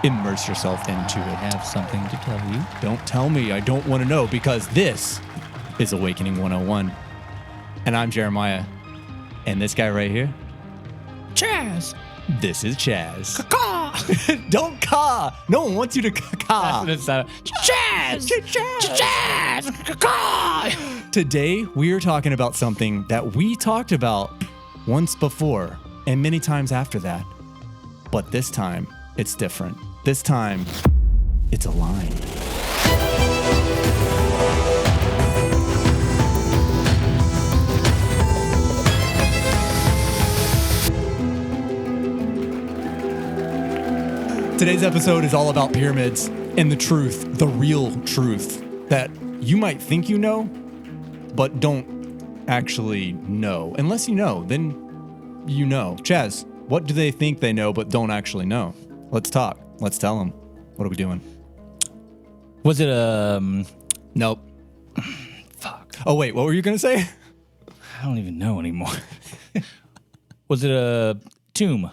immerse yourself into I it. have something to tell you. Don't tell me. I don't want to know, because this is Awakening 101. And I'm Jeremiah. And this guy right here, Chaz! this is Chaz. Caw! Don't caw. No one wants you to caw. That's what it sounded. Chaz! Chaz! Caw! Today, we are talking about something that we talked about once before and many times after that. But this time, it's different. This time, it's aligned. Today's episode is all about pyramids and the truth, the real truth that you might think you know, but don't actually know. Unless you know, then you know. Chaz, what do they think they know but don't actually know? Let's talk. Let's tell them. What are we doing? Was it Nope. Fuck. Oh, wait, what were you going to say? I don't even know anymore. Was it a tomb?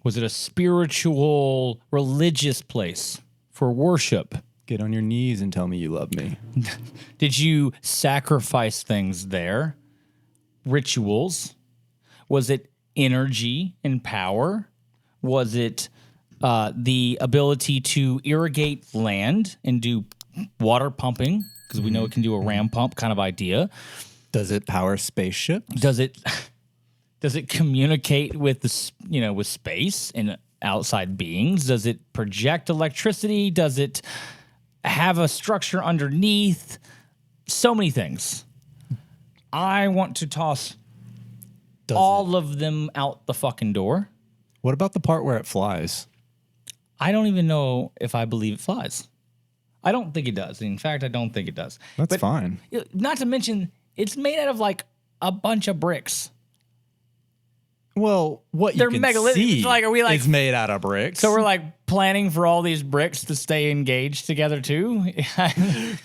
Was it a spiritual, religious place for worship? Get on your knees and tell me you love me. Did you sacrifice things there? Rituals? Was it energy and power? Was it the ability to irrigate land and do water pumping? Because we know it can do a ram pump kind of idea. Does it power spaceships? Does it communicate with with space and outside beings? Does it project electricity? Does it have a structure underneath? So many things. I want to toss all of them out the fucking door. What about the part where it flies? I don't even know if I believe it flies. I don't think it does. In fact, I don't think it does. That's fine. Not to mention, it's made out of like a bunch of bricks. Well, what They're you can megalithic. see It's is made out of bricks. So we're like planning for all these bricks to stay engaged together too.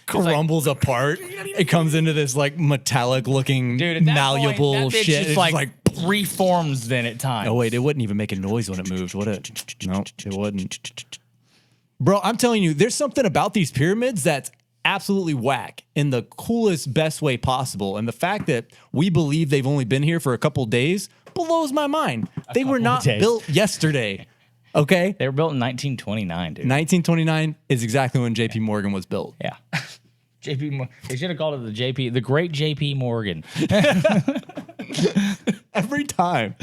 Crumbles apart. It comes into this like metallic looking malleable that bitch shit. just like reforms then at times. Oh wait, it wouldn't even make a noise when it moved, would it? No, it wouldn't. Bro, I'm telling you, there's something about these pyramids that's absolutely whack in the coolest, best way possible. And the fact that we believe they've only been here for a couple days blows my mind. They were not built yesterday. Okay? They were built in 1929, dude. 1929 is exactly when JP Morgan was built. Yeah. They should have called it the Great JP Morgan. Every time.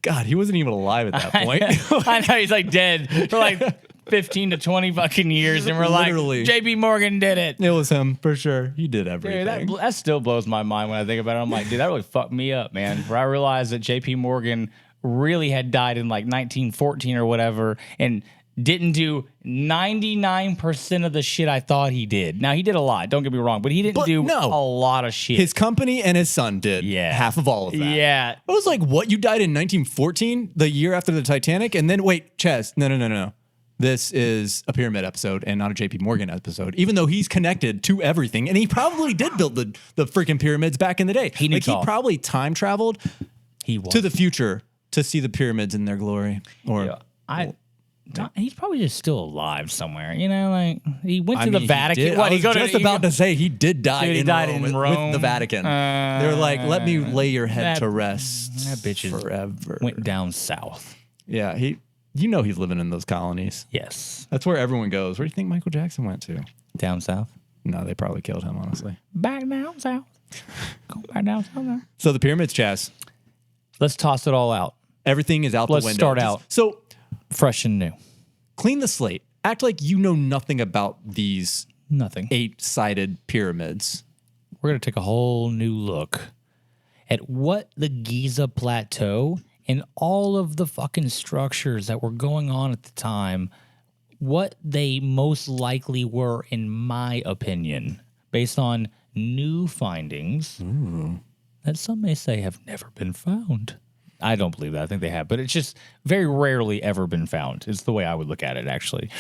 God, he wasn't even alive at that point. I know, he's like dead for like 15 to 20 fucking years, and we're Literally. like, JP Morgan did it. It was him, for sure. He did everything. Dude, that still blows my mind when I think about it. I'm like, dude, that really fucked me up, man. Where I realized that JP Morgan really had died in like 1914 or whatever, and didn't do 99% of the shit I thought he did. Now, he did a lot, don't get me wrong, but he didn't do a lot of shit. His company and his son did half of all of that. Yeah. I was like, what? You died in 1914, the year after the Titanic? And then, wait, Chaz, no. This is a pyramid episode and not a JP Morgan episode, even though he's connected to everything. And he probably did build the freaking pyramids back in the day. He probably time traveled to the future to see the pyramids in their glory. Or he's probably just still alive somewhere. You know, like he went to the Vatican. I was just about to say he did die in Rome with the Vatican. They were like, let me lay your head to rest. That bitch forever. Went down south. Yeah, he's living in those colonies. Yes. That's where everyone goes. Where do you think Michael Jackson went to? Down south? No, they probably killed him, honestly. Back down south. Go back down south there. So the pyramids, Chaz. Let's toss it all out. Everything is out the window. Let's start out. So fresh and new. Clean the slate. Act like you know nothing about these 8-sided pyramids. We're going to take a whole new look at what the Giza Plateau and all of the fucking structures that were going on at the time, what they most likely were, in my opinion, based on new findings that some may say have never been found. I don't believe that. I think they have, but it's just very rarely ever been found. Is the way I would look at it, actually.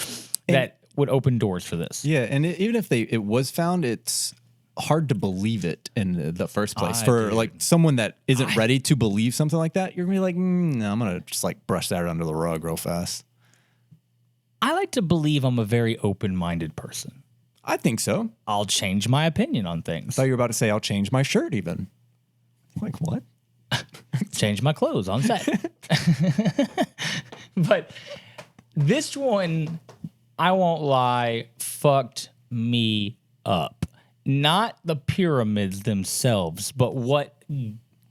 That would open doors for this. Yeah, and even if it was found, it's hard to believe it in the first place. Like someone that isn't ready to believe something like that, you're gonna be like, no, I'm gonna just like brush that under the rug real fast. I like to believe I'm a very open-minded person. I think so. I'll change my opinion on things. I thought you were about to say I'll change my shirt even. Like what? Change my clothes on set. But this one, I won't lie, fucked me up. Not the pyramids themselves, but what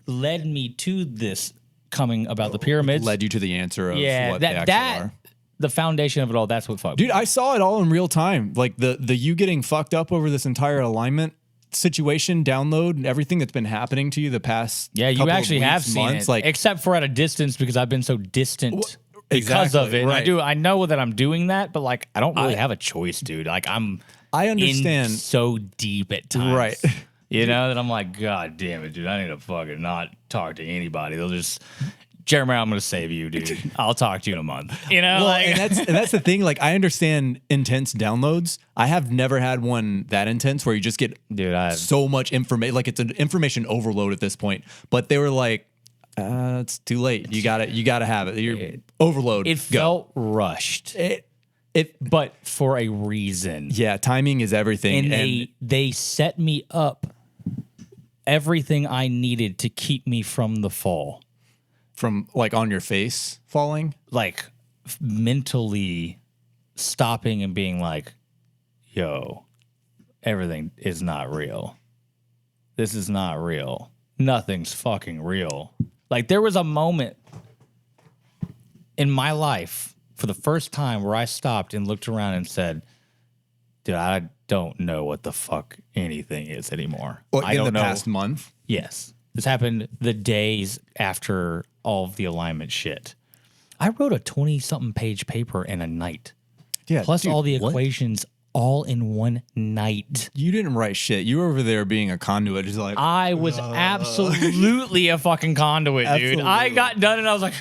led me to this coming about the pyramids. Led you to the answer of Yeah, what they actually are. the foundation of it all, that's what fucked me. Dude, I saw it all in real time. Like the you getting fucked up over this entire alignment situation, download, and everything that's been happening to you the past Yeah, you couple actually of weeks, have seen months, it, like except for at a distance because I've been so distant because exactly, of it. right. I know that I'm doing that, but like I don't really have a choice, dude. Like I understand in so deep at times, Right. You know that I'm like, God damn it, dude. I need to fucking not talk to anybody. They'll just Jeremy, I'm gonna save you, dude. I'll talk to you in a month. You know, Well, like, and that's the thing. Like, I understand intense downloads. I have never had one that intense where you just get dude, so much information. Like, it's an information overload at this point. But they were like, "It's too late. You got to have it. You're overload." it felt rushed, but for a reason. Yeah, timing is everything. And they set me up everything I needed to keep me from the fall. From like on your face falling, Like mentally stopping and being like, yo, everything is not real. This is not real. Nothing's fucking real. Like there was a moment in my life for the first time where I stopped and looked around and said, dude, I don't know what the fuck anything is anymore. well, I in don't the know. past month. Yes. This happened the days after all of the alignment shit. I wrote a 20-something page paper in a night. Yeah, Plus dude, all the what? equations all in one night. You didn't write shit. You were over there being a conduit, just like I was absolutely a fucking conduit, dude. Absolutely. I got done and I was like,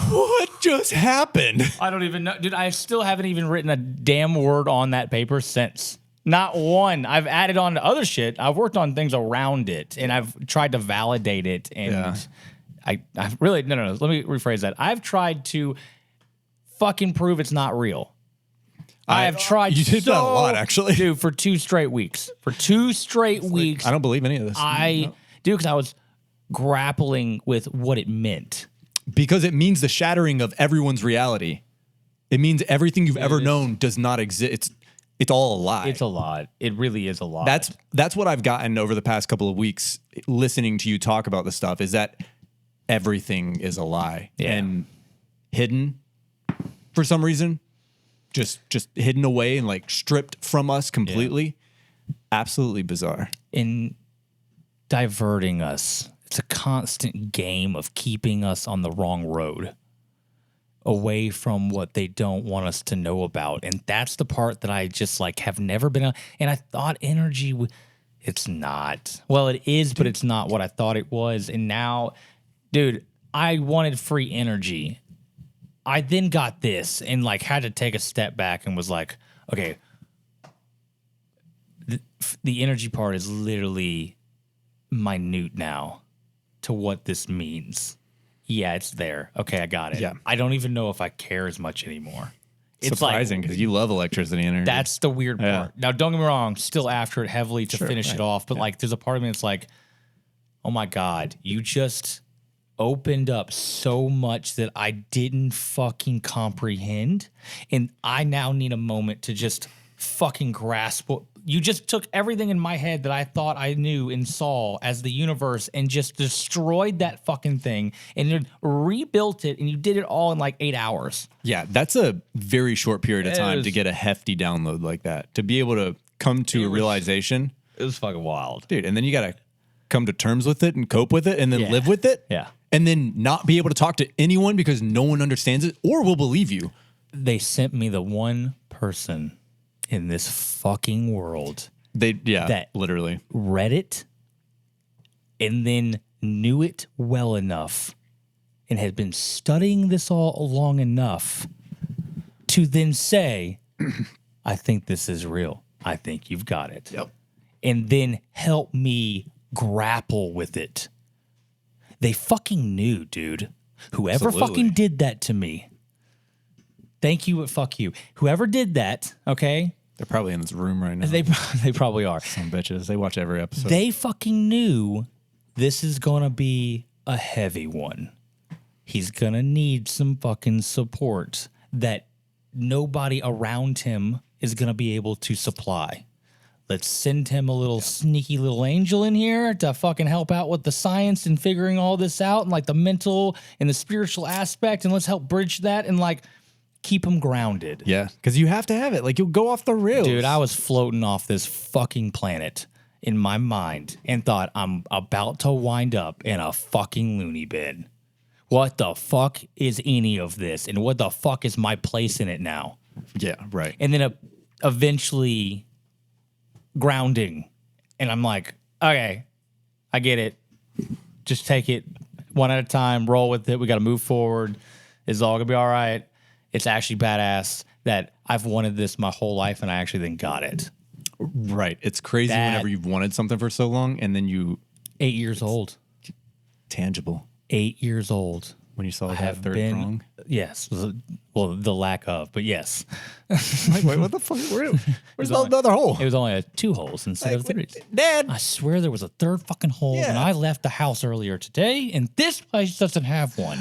what just happened? I don't even know. Dude, I still haven't even written a damn word on that paper since. Not one. I've added on to other shit. I've worked on things around it, and I've tried to validate it. And Yeah. I've really no. Let me rephrase that. I've tried to fucking prove it's not real. I have tried. You did that a lot, actually. dude. For 2 straight weeks. For 2 straight weeks, I don't believe any of this. because I was grappling with what it meant. Because it means the shattering of everyone's reality. It means everything you've ever known does not exist. It's all a lie. It's a lot. It really is a lot. That's what I've gotten over the past couple of weeks listening to you talk about this stuff, is that everything is a lie and hidden for some reason, just hidden away and like stripped from us completely. Absolutely bizarre. in diverting us. It's a constant game of keeping us on the wrong road, away from what they don't want us to know about. And that's the part that I just like have never been on. And I thought energy, it's not. Well, it is, but it's not what I thought it was. And now, dude, I wanted free energy. I then got this and like had to take a step back and was like, okay, the energy part is literally minute now to what this means. Yeah, it's there. Okay, I got it. Yeah. I don't even know if I care as much anymore. It's Surprising, because you love electricity energy. that's the weird part. Now, don't get me wrong, still after it heavily to finish it off, but like there's a part of me that's like, oh my God, you just opened up so much that I didn't fucking comprehend. And I now need a moment to just fucking grasp what you just took everything in my head that I thought I knew and saw as the universe and just destroyed that fucking thing and you rebuilt it, and you did it all in like 8 hours. Yeah, that's a very short period of time to get a hefty download like that. To be able to come to a realization. It was fucking wild. Dude, and then you got to come to terms with it and cope with it and then Yeah. live with it. Yeah. And then not be able to talk to anyone because no one understands it or will believe you. They sent me the one person in this fucking world That literally read it and then knew it well enough and had been studying this all long enough to then say, I think this is real. I think you've got it. Yep. And then help me grapple with it. They fucking knew, dude. Whoever Absolutely. fucking did that to me, Thank you, but fuck you. Whoever did that, okay? They're probably in this room right now. They probably are. Some bitches. They watch every episode. They fucking knew this is going to be a heavy one. He's going to need some fucking support that nobody around him is going to be able to supply. Let's send him a little sneaky little angel in here to fucking help out with the science and figuring all this out and like the mental and the spiritual aspect. And let's help bridge that and like keep him grounded. Yeah, because you have to have it. Like, you'll go off the rails. Dude, I was floating off this fucking planet in my mind and thought I'm about to wind up in a fucking loony bin. What the fuck is any of this? And what the fuck is my place in it now? Yeah, right. And then eventually grounding. And I'm like, okay, I get it. Just take it one at a time, roll with it. We got to move forward. It's all going to be all right. It's actually badass that I've wanted this my whole life and I actually then got it. Right. It's crazy whenever you've wanted something for so long and then you... 8 years old. Tangible. 8 years old. When you saw that third prong? Yes. Well, the lack of, but yes. Like, wait, what the fuck? Where's the other hole? It was only 2 holes instead of 3. Dad! I swear there was a third fucking hole when I left the house earlier today, and this place doesn't have one.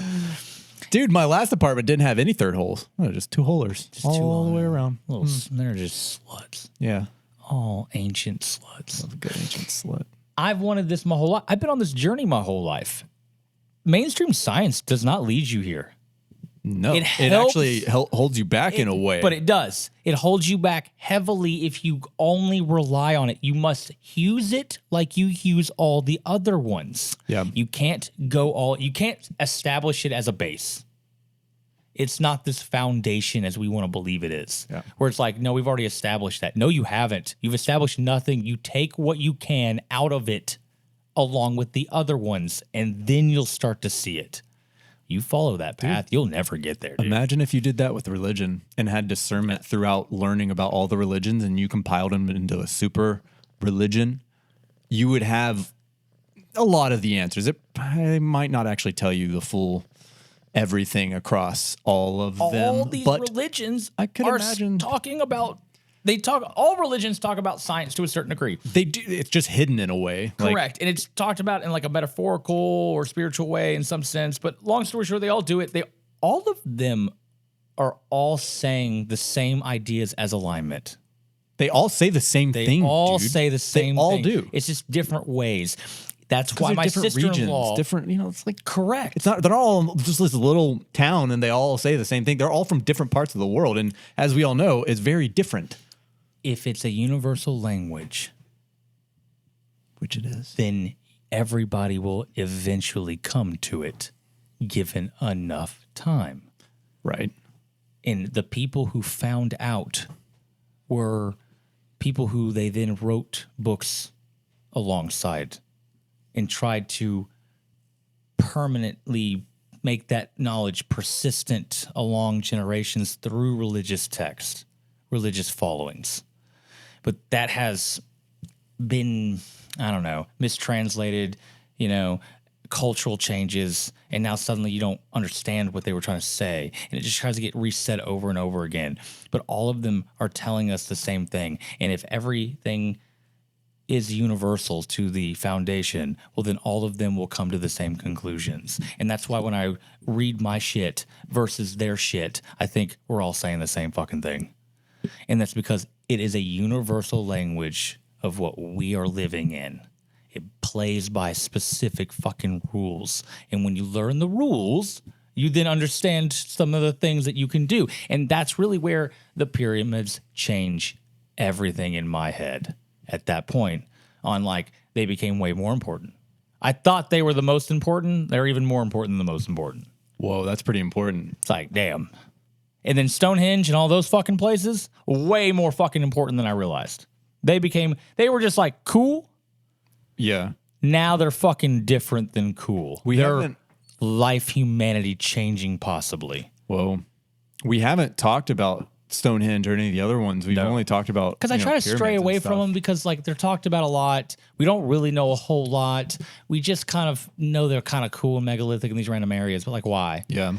Dude, my last apartment didn't have any third holes. Oh, just 2 holers. Just all the way around. They're just sluts. Yeah. All ancient sluts. Love a good ancient slut. I've wanted this my whole life. I've been on this journey my whole life. Mainstream science does not lead you here. No, it actually holds you back in a way. But it does. It holds you back heavily if you only rely on it. You must use it like you use all the other ones. Yeah. You can't establish it as a base. It's not this foundation as we want to believe it is. Yeah. Where it's like, no, we've already established that. No, you haven't. You've established nothing. You take what you can out of it along with the other ones, and then you'll start to see it. You follow that path, you'll never get there, dude. Imagine if you did that with religion and had discernment throughout learning about all the religions and you compiled them into a super religion. You would have a lot of the answers. It might not actually tell you the full everything across all of them. All these religions I could imagine talking about... all religions talk about science to a certain degree. They do. It's just hidden in a way. Correct. And it's talked about in like a metaphorical or spiritual way in some sense. But long story short, they all do it. All of them are all saying the same ideas as alignment. They all say the same thing, They all dude. say the same thing. They all do. It's just different ways. That's why They're my different sister-in-law... regions, different, it's like... Correct. It's not. They're all just this little town and they all say the same thing. They're all from different parts of the world. And as we all know, it's very different. If it's a universal language, which it is, then everybody will eventually come to it given enough time. Right. And the people who found out were people who they then wrote books alongside and tried to permanently make that knowledge persistent along generations through religious text, religious followings. But that has been, I don't know, mistranslated, cultural changes, and now suddenly you don't understand what they were trying to say, and it just tries to get reset over and over again. But all of them are telling us the same thing, and if everything is universal to the foundation, well, then all of them will come to the same conclusions. And that's why when I read my shit versus their shit, I think we're all saying the same fucking thing. And that's because it is a universal language of what we are living in. It plays by specific fucking rules. And when you learn the rules, you then understand some of the things that you can do. And that's really where the pyramids change everything in my head at that point. They became way more important. I thought they were the most important. They're even more important than the most important. Whoa, that's pretty important. It's like, damn. And then Stonehenge and all those fucking places, way more fucking important than I realized. They were just like cool. Yeah. Now they're fucking different than cool. They're life, humanity changing possibly. Whoa. We haven't talked about Stonehenge or any of the other ones. We've only talked about... Because I try to stray away from them because they're talked about a lot. We don't really know a whole lot. We just kind of know they're kind of cool and megalithic in these random areas, but why? Yeah.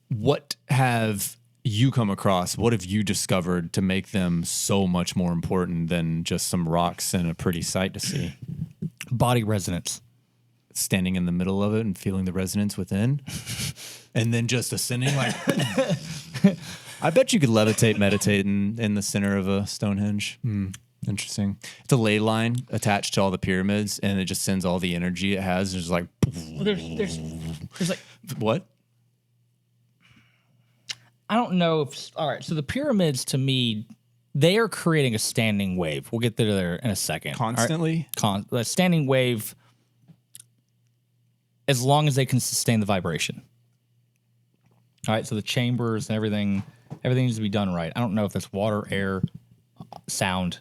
What have you come across? What have you discovered to make them so much more important than just some rocks and a pretty sight to see? Body resonance. Standing in the middle of it and feeling the resonance within, and then just ascending like. I bet you could levitate, meditate in the center of a Stonehenge. Interesting. It's a ley line attached to all the pyramids, and it just sends all the energy it has. There's like, Well, there's like what? I don't know if all right. So the pyramids, to me, they are creating a standing wave. We'll get there in a second. Constantly? A standing wave, as long as they can sustain the vibration. All right, so the chambers and everything needs to be done right. I don't know if that's water, air, sound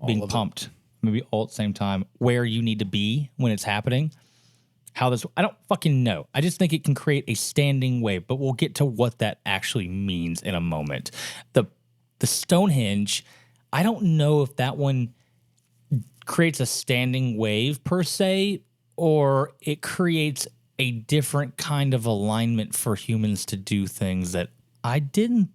being pumped, maybe all at the same time, where you need to be when it's happening. How this, I don't fucking know. I just think it can create a standing wave, but we'll get to what that actually means in a moment. The Stonehenge, I don't know if that one creates a standing wave per se, or it creates a different kind of alignment for humans to do things that I didn't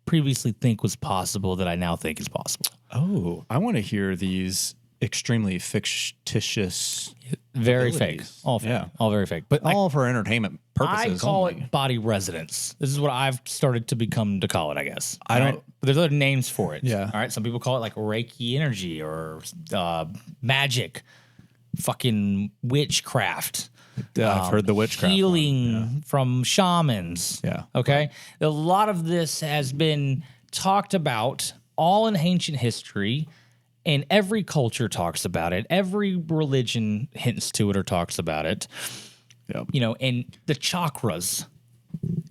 previously think was possible that I now think is possible. Oh, I want to hear these extremely fictitious, Very abilities. fake. All fake. Yeah. All very fake. But all for entertainment I purposes. call only. it body resonance. This is what I've started to call it, I guess. I All don't- right? But there's other names for it. Yeah. All right. Some people call it like Reiki energy or magic, fucking witchcraft. I've heard the witchcraft Healing from shamans. Yeah. Okay. A lot of this has been talked about all in ancient history, and every culture talks about it. Every religion hints to it or talks about it. Yep. You know, and the chakras,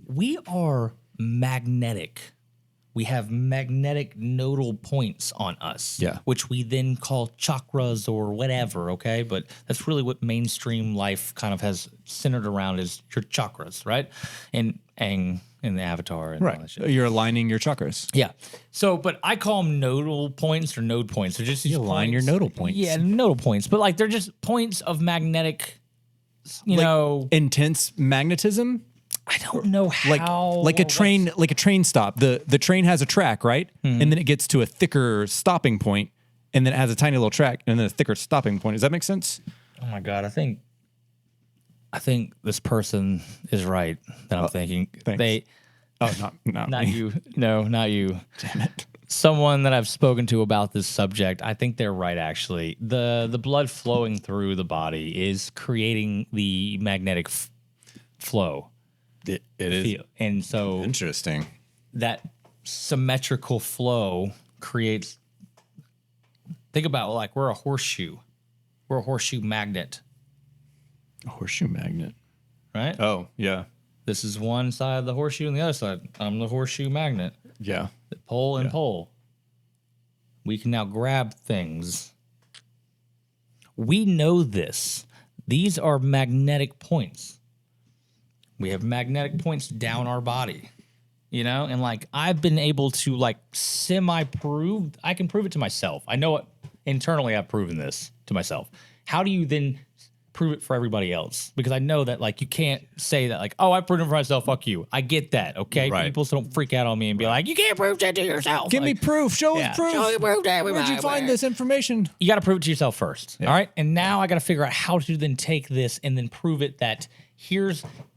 we are magnetic. We have magnetic nodal points on us, Yeah. which we then call chakras or whatever, okay? But that's really what mainstream life kind of has centered around is your chakras, right? And Aang and the Avatar and all that Right. shit. You're aligning your chakras. Yeah. So, but I call them nodal points or node points. They're just these You align your points. nodal points. Yeah, nodal points. But like they're just points of magnetic, you know, Intense magnetism. I don't know how. Like a train stop. The train has a track, right? Mm-hmm. And then it gets to a thicker stopping point, and then it has a tiny little track, and then a thicker stopping point. Does that make sense? Oh my god, I think this person is right that I'm thinking. thanks. They Oh, not not me. you. No, not you. Damn it. Someone that I've spoken to about this subject, I think they're right actually. The blood flowing through the body is creating the magnetic flow. It is Feel. And so interesting. that symmetrical flow creates, think about like we're a horseshoe magnet, A horseshoe magnet. right? Oh, yeah. This is one side of the horseshoe and the other side. I'm the horseshoe magnet. Yeah. Pull and pull. We can now grab things. We know this. These are magnetic points. We have magnetic points down our body, you know? And like I've been able to like semi-prove, I can prove it to myself. I know it internally, I've proven this to myself. How do you then prove it for everybody else? Because I know that like you can't say that like, oh, I proved it for myself, fuck you. I get that, okay? Right. People don't freak out on me and be like, you can't prove that to yourself. Give me Like, proof. Show yeah. us proof. Show me proof to everybody. Where'd you find this information? You got to prove it to yourself first. All right. And now I got to figure out how to then take this and then prove it that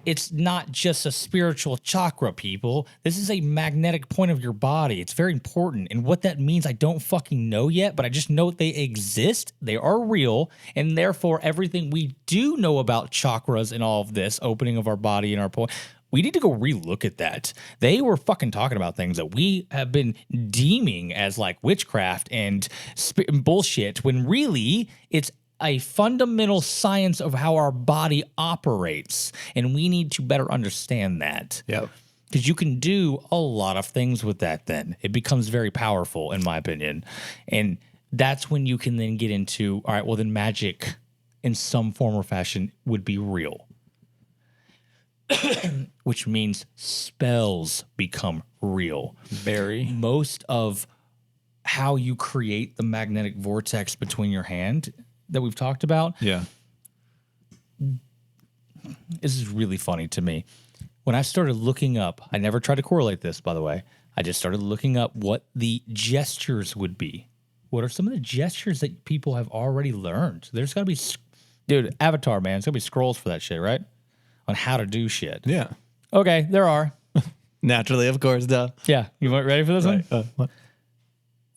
it's not just a spiritual chakra, people. This is a magnetic point of your body. It's very important. And what that means, I don't fucking know yet, but I just know they exist. They are real. And therefore, everything we do know about chakras and all of this, opening of our body and our point, we need to go relook at that. They were fucking talking about things that we have been deeming as like witchcraft and bullshit, when really it's a fundamental science of how our body operates. And we need to better understand that. Yep. Because you can do a lot of things with that then. It becomes very powerful, in my opinion. And that's when you can then get into, all right, well, then magic in some form or fashion would be real. Which means spells become real. Very. Most of how you create the magnetic vortex between your hand that we've talked about, Yeah. this is really funny to me. when I started looking up, I never tried to correlate this, by the way. I just started looking up what the gestures would be. What are some of the gestures that people have already learned? There's got to be, dude, Avatar, man. There's got to be scrolls for that shit, right? On how to do shit. Yeah. Okay, there are. Naturally, of course, duh. Yeah. You ready for this one? What?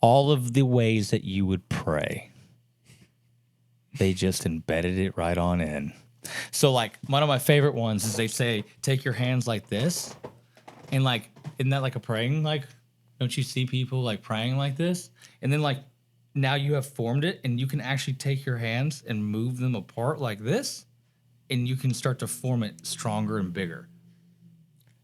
All of the ways that you would pray. They just embedded it right on in. So, like, one of my favorite ones is they say, take your hands like this. And, like, isn't that like a praying? Like, don't you see people, like, praying like this? And then, like, now you have formed it, and you can actually take your hands and move them apart like this, and you can start to form it stronger and bigger.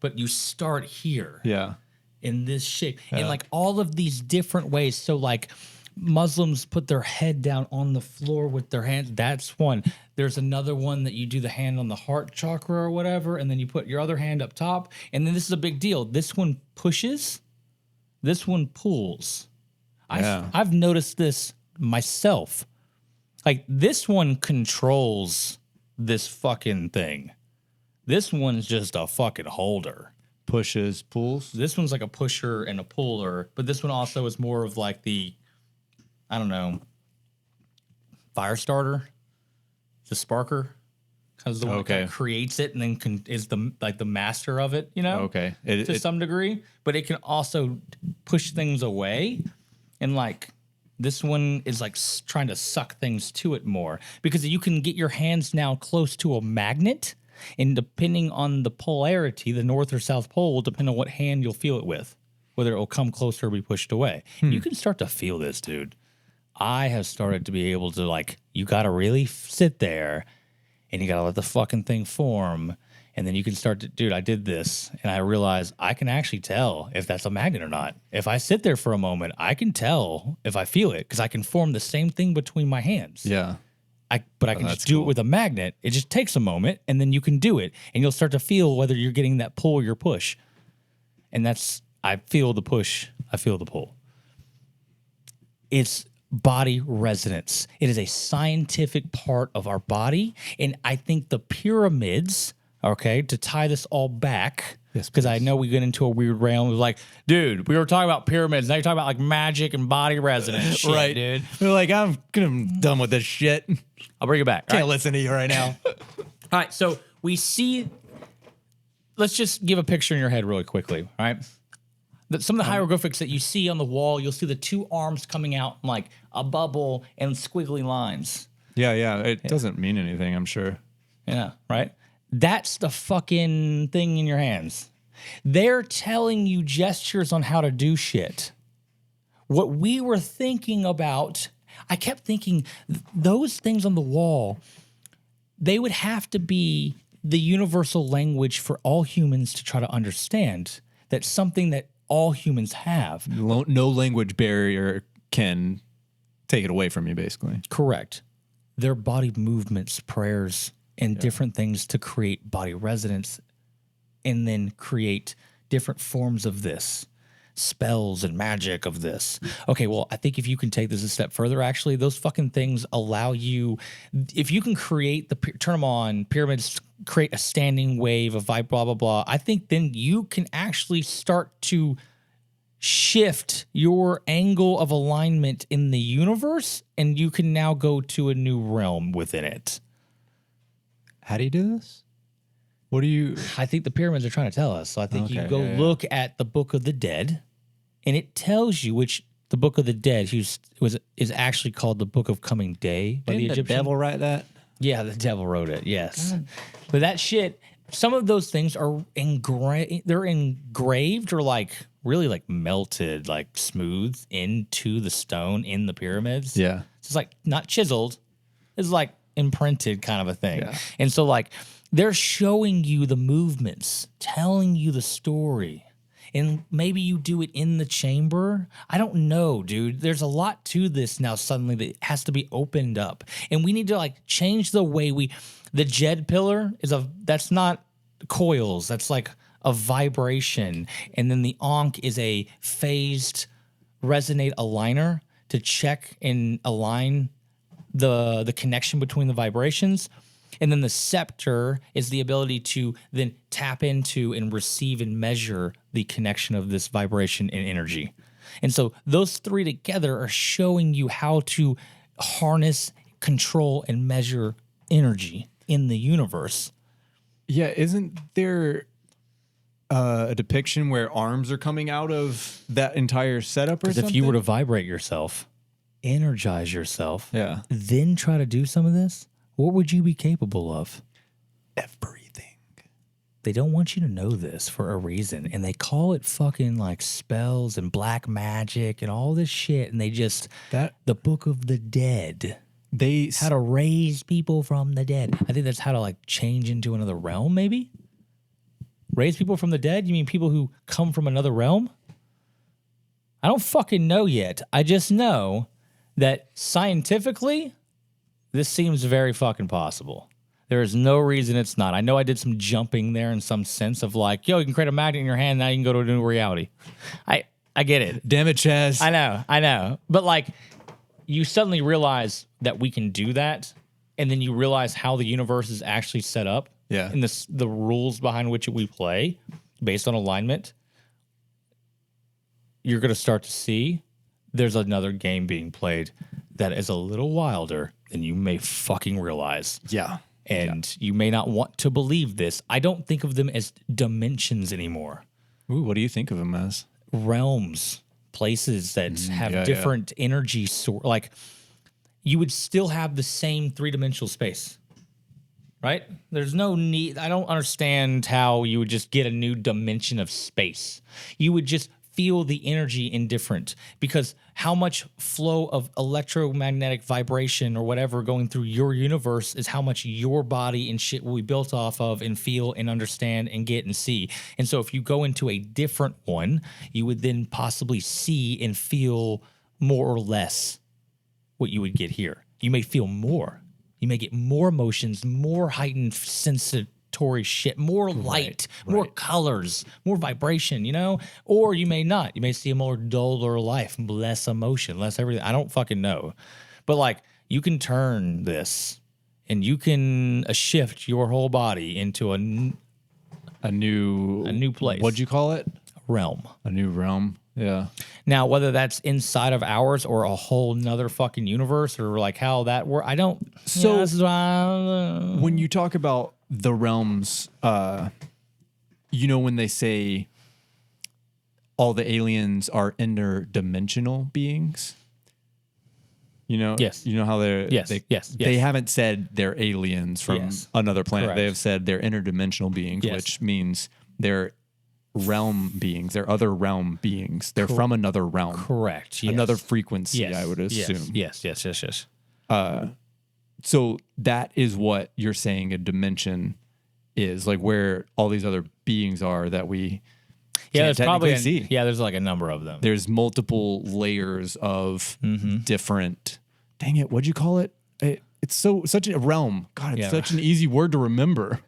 But you start here. Yeah. In this shape. And, like, all of these different ways. So, like, Muslims put their head down on the floor with their hands. That's one. There's another one that you do the hand on the heart chakra or whatever, and then you put your other hand up top. And then this is a big deal. This one pushes. This one pulls. Yeah. I've noticed this myself. Like, this one controls this fucking thing. This one's just a fucking holder. Pushes, pulls. This one's like a pusher and a puller, but this one also is more of like the, I don't know, fire starter, the sparker, because the one that kind of creates it and then is the like the master of it, you know? Okay. To some degree, but it can also push things away, and like this one is like trying to suck things to it more because you can get your hands now close to a magnet. And depending on the polarity, the north or south pole will depend on what hand you'll feel it with, whether it will come closer or be pushed away. You can start to feel this, dude. I have started to be able to, like, you got to really sit there and you got to let the fucking thing form. And then you can start to, dude, I did this and I realized I can actually tell if that's a magnet or not. If I sit there for a moment, I can tell if I feel it because I can form the same thing between my hands. Yeah. But I can just do it with a magnet. It just takes a moment, and then you can do it, and you'll start to feel whether you're getting that pull or your push. And that's, I feel the push, I feel the pull. It's body resonance. It is a scientific part of our body, and I think the pyramids, okay, to tie this all back, because I know we get into a weird realm of like, dude, we were talking about pyramids. Now you're talking about like magic and body resonance shit, right, dude. We're like, I'm done with this shit. I'll bring it back. Can't listen to you right now. All right, so we see, let's just give a picture in your head really quickly, all right? Some of the hieroglyphics that you see on the wall, you'll see the two arms coming out in like a bubble and squiggly lines. Yeah. It doesn't mean anything, I'm sure. Yeah, right? That's the fucking thing in your hands. They're telling you gestures on how to do shit. What we were thinking about, I kept thinking those things on the wall, they would have to be the universal language for all humans to try to understand. That's something that all humans have. No language barrier can take it away from you, basically. Correct. Their body movements, prayers, and different things to create body resonance and then create different forms of this, spells and magic of this. Okay, well, I think if you can take this a step further, actually, those fucking things allow you, if you can create turn them on, pyramids, create a standing wave, a vibe, blah, blah, blah, I think then you can actually start to shift your angle of alignment in the universe, and you can now go to a new realm within it. How do you do this? What do you... I think the pyramids are trying to tell us. So I think you go look at the Book of the Dead, and it tells you which the Book of the Dead is actually called the Book of Coming Day by the Egyptians. the devil write that? Yeah, the devil wrote it, yes. But that shit, some of those things are engraved or like really like melted, like smooth into the stone in the pyramids. Yeah. It's like not chiseled. It's like imprinted kind of a thing. Yeah. And so like they're showing you the movements, telling you the story. And maybe you do it in the chamber. I don't know, dude. There's a lot to this now suddenly that has to be opened up. And we need to like change the way the Jed pillar that's not coils. That's like a vibration. And then the Ankh is a phased resonate aligner to check and align the connection between the vibrations. And then the scepter is the ability to then tap into and receive and measure the connection of this vibration and energy. And so those three together are showing you how to harness, control, and measure energy in the universe. Yeah, isn't there a depiction where arms are coming out of that entire setup or something? Because if you were to vibrate yourself, energize yourself, Yeah. then try to do some of this, what would you be capable of? Everything. They don't want you to know this for a reason. And they call it fucking like spells and black magic and all this shit. And they just, the Book of the Dead. How to raise people from the dead. I think that's how to like change into another realm, maybe? Raise people from the dead? You mean people who come from another realm? I don't fucking know yet. I just know that scientifically, this seems very fucking possible. There is no reason it's not. I know I did some jumping there in some sense of like, yo, you can create a magnet in your hand, now you can go to a new reality. I get it. Damn it, Chaz. I know. But like, you suddenly realize that we can do that, and then you realize how the universe is actually set up. Yeah. And the rules behind which we play based on alignment. You're going to start to see there's another game being played that is a little wilder than you may fucking realize. Yeah. And you may not want to believe this. I don't think of them as dimensions anymore. Ooh, what do you think of them as? Realms, places that have different energy like you would still have the same three-dimensional space, right? There's no need. I don't understand how you would just get a new dimension of space. You would just feel the energy indifferent, because how much flow of electromagnetic vibration or whatever going through your universe is how much your body and shit will be built off of and feel and understand and get and see. And so if you go into a different one, you would then possibly see and feel more or less what you would get here. You may feel more. You may get more emotions, more heightened sensatory shit, more light, more colors, more vibration, you know? Or you may not. You may see a more duller life, less emotion, less everything. I don't fucking know. But like, you can turn this and you can shift your whole body into a new place. What'd you call it? Realm. A new realm. Yeah. Now, whether that's inside of ours or a whole nother fucking universe or like how that works, I don't. So this is why when you talk about the realms, you know, when they say all the aliens are interdimensional beings, you know, yes, you know how they're, yes, they haven't said they're aliens from another planet. Correct. They have said they're interdimensional beings, which means they're realm beings. They're other realm beings. They're from another realm. Correct. Yes. Another frequency, yes. I would assume. Yes. So that is what you're saying a dimension is, like where all these other beings are that we can't there's probably see. there's like a number of them. There's multiple layers of different. Dang it, what'd you call it? It's such a realm. God, it's such an easy word to remember.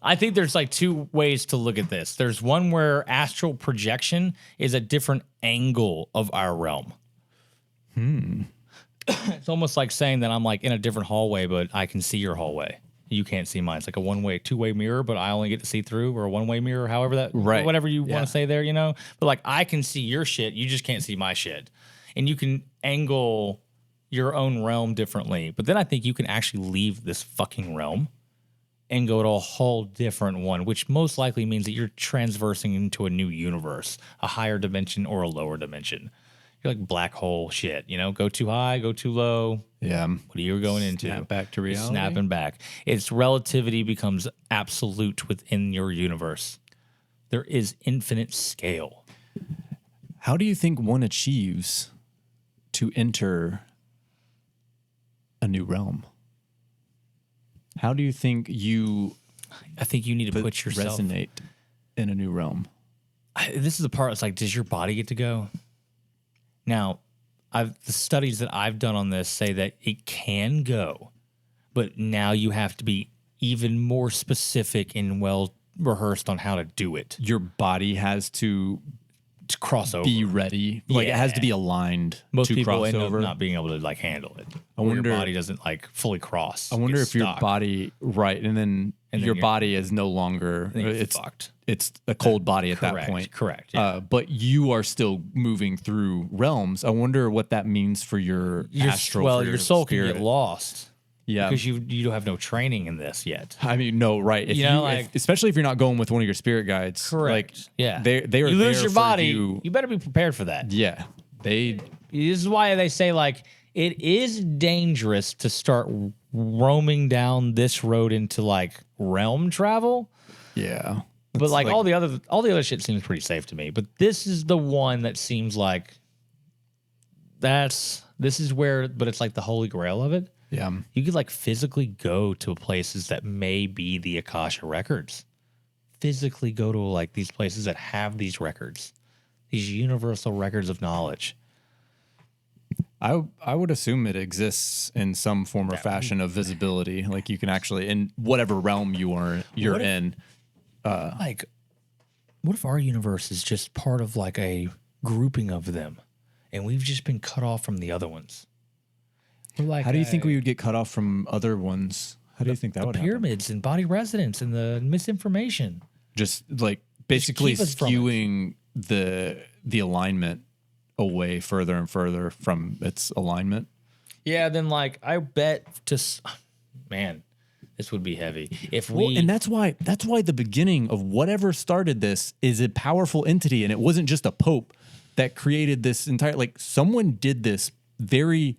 I think there's like two ways to look at this. There's one where astral projection is a different angle of our realm. It's almost like saying that I'm like in a different hallway, but I can see your hallway. You can't see mine. It's like a one-way, two-way mirror, but I only get to see through, or a one-way mirror, however that, whatever you want to say there, you know? But like I can see your shit, you just can't see my shit. And you can angle your own realm differently. But then I think you can actually leave this fucking realm and go to a whole different one, which most likely means that you're transversing into a new universe, a higher dimension or a lower dimension. You're like black hole shit, you know, go too high, go too low. Yeah. What are you going into? Snap back to reality. Snapping back. Its relativity becomes absolute within your universe. There is infinite scale. How do you think one achieves to enter a new realm? How do you think I think you need to put yourself resonate in a new realm? This is the part. It's like, does your body get to go? Now, the studies that I've done on this say that it can go, but now you have to be even more specific and well rehearsed on how to do it. Your body has to to cross over. be ready. Like it has to be aligned Most to people cross end up over. not being able to like handle it. I Or wonder- your body doesn't like fully cross. I wonder Gets if your stuck. body and then your you're- body is no longer Then you're it's fucked. it's a cold body at that Correct. point. Correct. Yeah. But you are still moving through realms. I wonder what that means for your astral. well, for your soul spirit. can get lost. Yeah. Because you don't have no training in this yet. I mean, no, right? If You know, like- especially if you're not going with one of your spirit guides, Correct. Like, Yeah. they are You lose there your for body. You. You better be prepared for that. Yeah, they. This is why they say like it is dangerous to start roaming down this road into like realm travel. Yeah, But It's like all the other shit seems pretty safe to me. But this is the one that seems like this is where, but it's like the holy grail of it. yeah. You could like physically go to places that may be the Akasha records. Physically go to like these places that have these records, these universal records of knowledge. I would assume it exists in some form or fashion of visibility. Like you can actually in whatever realm you're What if- in. Like, what if our universe is just part of like a grouping of them, and we've just been cut off from the other ones? We're like, How do you think we would get cut off from other ones? How do you think that would happen? pyramids and body resonance and the misinformation? Just like basically keep us from it. skewing the alignment away further and further from its alignment. Yeah, then like I bet man, this would be heavy if we. Well, and that's why the beginning of whatever started this is a powerful entity, and it wasn't just a pope that created this entire. Like someone did this very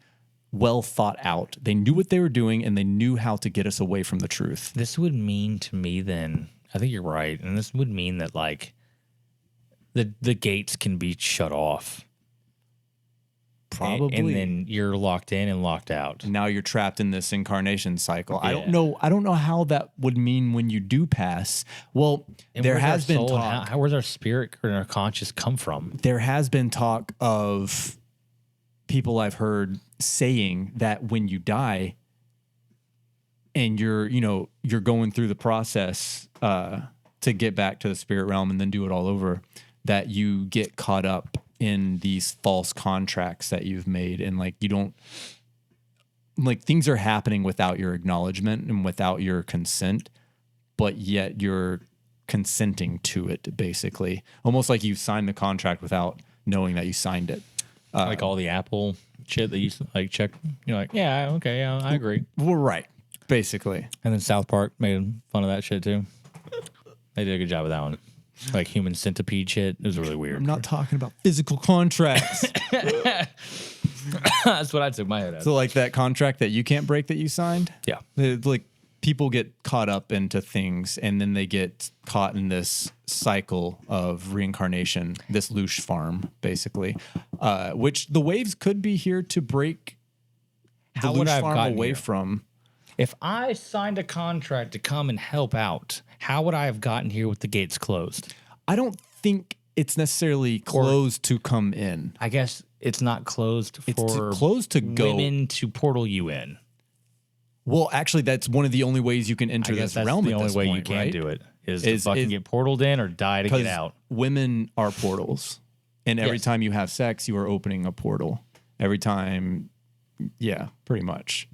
well thought out. They knew what they were doing, and they knew how to get us away from the truth. This would mean to me then, I think you're right, and this would mean that like the gates can be shut off. Probably. And then you're locked in and locked out. Now you're trapped in this incarnation cycle. I Yeah. don't know how that would mean when you do pass. Well, And there where's our has been soul and talk. where's our spirit or our conscious come from? There has been talk of people I've heard saying that when you die and you're going through the process to get back to the spirit realm and then do it all over, that you get caught up in these false contracts that you've made, and like you don't, like things are happening without your acknowledgement and without your consent, but yet you're consenting to it, basically almost like you signed the contract without knowing that you signed it. Like all the Apple shit that you like check. You're like, yeah, okay, yeah, I agree. Well, right, basically. And then South Park made fun of that shit too. They did a good job with that one. Like human centipede shit. It was really weird. I'm not talking about physical contracts. That's what I took my head out. So like that contract that you can't break that you signed. Yeah. Like people get caught up into things, and then they get caught in this cycle of reincarnation, this loosh farm, basically, which the waves could be here to break the How would loosh I have farm gotten away here? from. If I signed a contract to come and help out, how would I have gotten here with the gates closed? I don't think it's necessarily closed to come in. I guess it's not closed It's for closed to go. women to portal you in. Well, actually, that's one of the only ways you can enter I guess this that's realm the at only this way you point, can right? do it is to Is- fucking is- get portaled in or die to get 'Cause out. women are portals, and every Yes. time you have sex, you are opening a portal. Every time, yeah, pretty much.